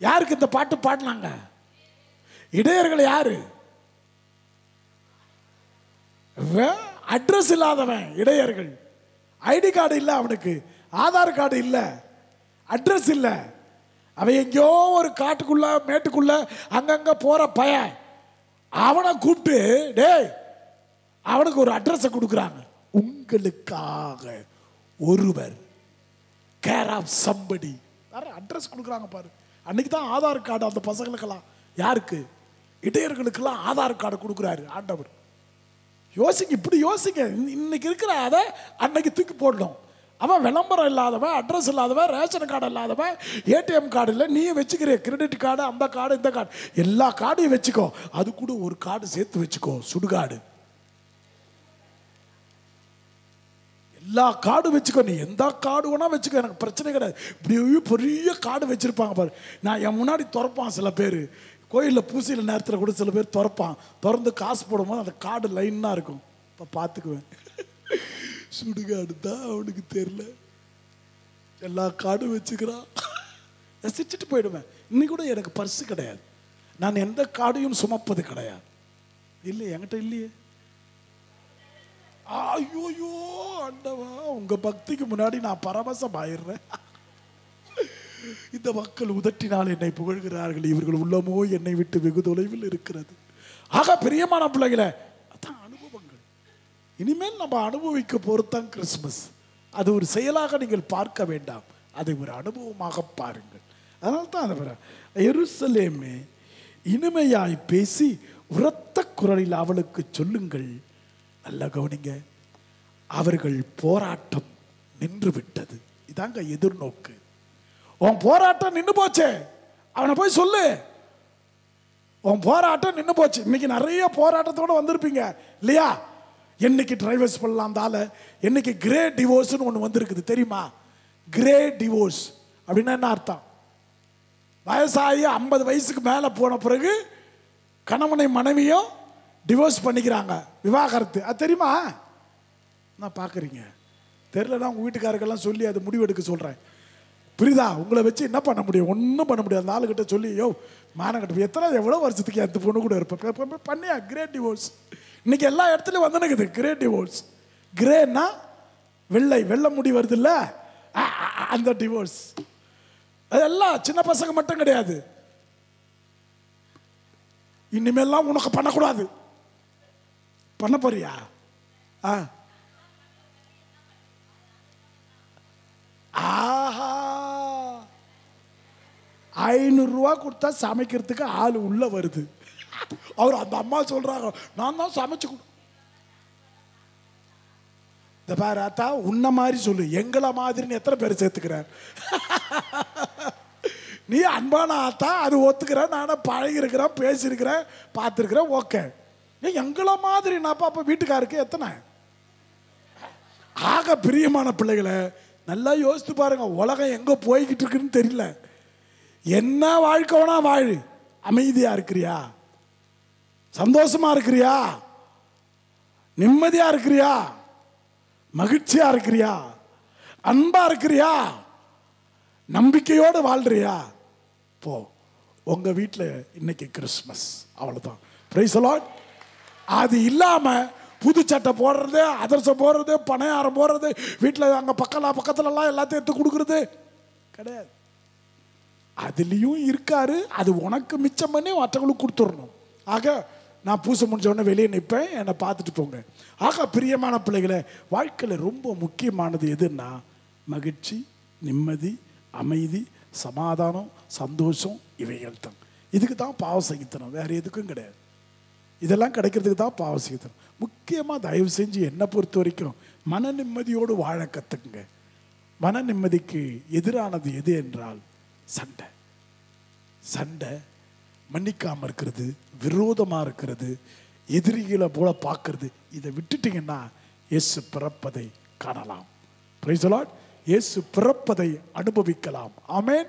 யாருக்கு இந்த பாட்டு பாடினாங்க? இடையர்கள். யாரு? அட்ரஸ் இல்லாதவன் இடையர்கள். ஐடி கார்டு இல்லை அவனுக்கு, ஆதார் கார்டு இல்லை, அட்ரஸ் இல்லை. அவன் எங்கேயோ ஒரு காட்டுக்குள்ள மேட்டுக்குள்ள அங்கங்க போற பையன். அவனை கூப்பிட்டு, டேய், அவனுக்கு ஒரு அட்ரஸை கொடுக்குறாங்க. உங்களுக்காக ஒருவர், கேர் ஆஃப் சம்படி, அட்ரஸ் கொடுக்குறாங்க பாரு. அன்னைக்கு தான் ஆதார் கார்டு அந்த பசங்களுக்கெல்லாம். யாருக்கு? இடையர்களுக்கெல்லாம் ஆதார் கார்டு கொடுக்குறாரு ஆண்டவர். யோசிங்க, இப்படி யோசிங்க. இன்னைக்கு இருக்கிற அதை அன்னைக்கு தூக்கி போடணும். அவன் விளம்பரம் இல்லாதவன், அட்ரஸ் இல்லாதவன், ரேஷன் கார்டு இல்லாதவன், ஏடிஎம் கார்டு இல்லை, நீ வச்சுக்கிற கிரெடிட் கார்டு, அந்த கார்டு, இந்த கார்டு, எல்லா கார்டையும் வச்சுக்கோ. அது கூட ஒரு கார்டு சேர்த்து வச்சுக்கோ, சுடுகாடு. எல்லா கார்டு வச்சுக்கோ, நீ எந்த கார்டு வேணா வச்சுக்கோ, எனக்கு பிரச்சனை கிடையாது. இப்படி பெரிய கார்டு வச்சிருப்பாங்க பாரு. நான் என் முன்னாடி திறப்பான் சில பேர், கோயிலில் பூசையில் நேரத்தில் கூட சில பேர் திறப்பான். திறந்து காசு போடும்போது அந்த கார்டு லைனாக இருக்கும். இப்போ பார்த்துக்குவேன், சுடுகாடு தான் அவனுக்கு தெரியல, எல்லா கார்டும் வச்சுக்கிறான். ரசிச்சுட்டு போயிடுவேன். இன்னைக்கு கூட எனக்கு பர்ஸு கிடையாது, நான் எந்த கார்டையும் சுமப்பது கிடையாது. இல்லை, என்கிட்ட இல்லையே. ஐயோயோ ஆண்டவா, உங்க பக்திக்கு முன்னாடி நான் பரவசம் ஆயிடுறேன். இந்த மக்கள் உதட்டினால் என்னை புகழ்கிறார்கள், இவர்கள் உள்ளமோ என்னை விட்டு வெகு தொலைவில் இருக்கிறது. ஆக பிரியமான பிள்ளைகளை, அதான் அனுபவங்கள். இனிமேல் நம்ம அனுபவிக்க பொறுத்தான் கிறிஸ்மஸ். அது ஒரு செயலாக நீங்கள் பார்க்க வேண்டாம், அதை ஒரு அனுபவமாக பாருங்கள். அதனால தான் அந்த எருசலேமே இனிமையாய் பேசி உரத்த குரலில் அவளுக்கு சொல்லுங்கள். நல்ல கவனிங்க, அவர்கள் போராட்டம் நின்று விட்டது. இதாங்க எதிர்நோக்கு. உன் போராட்டம் நின்று போச்சே, அவனை போய் சொல்லு, உன் போராட்டம் நின்று போச்சு. இன்னைக்கு நிறைய போராட்டத்தோட வந்திருப்பீங்க இல்லையா? என்னைக்கு டிரைவர்ஸ் பண்ணலாம் தால, என்னைக்கு கிரே டிவோர்ஸ்னு ஒன்று வந்திருக்குது தெரியுமா? கிரே டிவோர்ஸ் அப்படின்னா என்ன அர்த்தம்? வயசாகி 50 வயசுக்கு மேலே போன பிறகு கணவனை மனைவியும் டிவோர்ஸ் பண்ணிக்கிறாங்க, விவாகரத்து. அது தெரியுமா? நான் பார்க்குறீங்க, தெரியலன்னா உங்கள் வீட்டுக்காரர்கள்லாம் சொல்லி அது முடிவெடுக்க சொல்கிறேன். புரியுதா? உங்களை வச்சு என்ன பண்ண முடியும்? ஒன்றும் பண்ண முடியாது. அந்த ஆளுகிட்ட சொல்லி, யோ மானங்கிட்ட எத்தனை எவ்வளோ வருஷத்துக்கு அந்த பொண்ணு கூட இருப்பேன் பண்ணியா கிரேட் டிவோர்ஸ். இன்னைக்கு எல்லா இடத்துலையும் வந்துனுக்குது கிரேட் டிவோர்ஸ். கிரேன்னா வெள்ளை, வெள்ளை முடி வருது இல்லை, அந்த டிவோர்ஸ். அதெல்லாம் சின்ன பசங்க மட்டும் கிடையாது. இனிமேல்லாம் உனக்கு பண்ணக்கூடாது. பண்ண போறியா? ஆஹா, 500 ரூபா கொடுத்தா சமைக்கிறதுக்கு ஆள் உள்ள வருது. அவர் அந்த அம்மா சொல்றாங்க, நான் தான் சமைச்சு இந்த பாரு அத்தா, உன்ன மாதிரி சொல்லு, எங்களை மாதிரின்னு எத்தனை பேர் சேர்த்துக்கிற? நீ அன்பான ஆத்தா, அது ஒத்துக்கிற, நானும் பழகிருக்கிறேன், பேசியிருக்கிறேன், பார்த்துருக்கிறேன், ஓகே. எங்களை மாதிரி நான் அப்ப வீட்டுக்காருக்கு எத்தனை? ஆக பிரியமான பிள்ளைகளை நல்லா யோசித்து பாருங்க. உலகம் எங்க போய்கிட்டு இருக்குன்னு தெரியல. என்ன வாழ்க்கை வேணா வாழு. அமைதியா இருக்கிறியா? சந்தோஷமா இருக்கிறியா? நிம்மதியா இருக்கிறியா? மகிழ்ச்சியா இருக்கிறியா? அன்பா இருக்கிறியா? நம்பிக்கையோடு வாழ்றியா? போ, உங்க வீட்டில் இன்னைக்கு கிறிஸ்மஸ், அவ்வளவுதான். Price the Lord. அது இல்லாம புது சட்டை போடுறது, அதிரசம் போடுறது, பனையாரம் போடுறது, வீட்டில் அங்கே பக்கத்துலலாம் எல்லாத்தையும் எடுத்து கொடுக்குறது கிடையாது. அதுலேயும் இருக்காரு. அது உனக்கு மிச்சம் பண்ணி மற்றவங்களுக்கு கொடுத்துடணும். ஆக நான் பூசை முடிஞ்ச உடனே வெளியே நிற்பேன், என்னை பார்த்துட்டு போங்க. ஆக பிரியமான பிள்ளைகளை, வாழ்க்கையில் ரொம்ப முக்கியமானது எதுன்னா மகிழ்ச்சி, நிம்மதி, அமைதி, சமாதானம், சந்தோஷம், இவைகள் தான். இதுக்கு தான் பாவ சகித்தனம், வேற எதுக்கும் கிடையாது. இதெல்லாம் கிடைக்கிறதுக்கு தான் பாவ சகித்தனம். முக்கியமாக தயவு செஞ்சு என்னை பொறுத்த வரைக்கும் மன நிம்மதியோடு வாழ கற்றுக்குங்க. மன நிம்மதிக்கு எதிரானது எது என்றால் சண்டை. சண்டை, மன்னிக்காமல் இருக்கிறது, விரோதமாக இருக்கிறது, எதிரிகளை போல பார்க்கறது. இதை விட்டுட்டீங்கன்னா இயேசு பிறப்பதை காணலாம். Price the Lord. இயேசு பிறப்பதை அனுபவிக்கலாம். ஆமென்.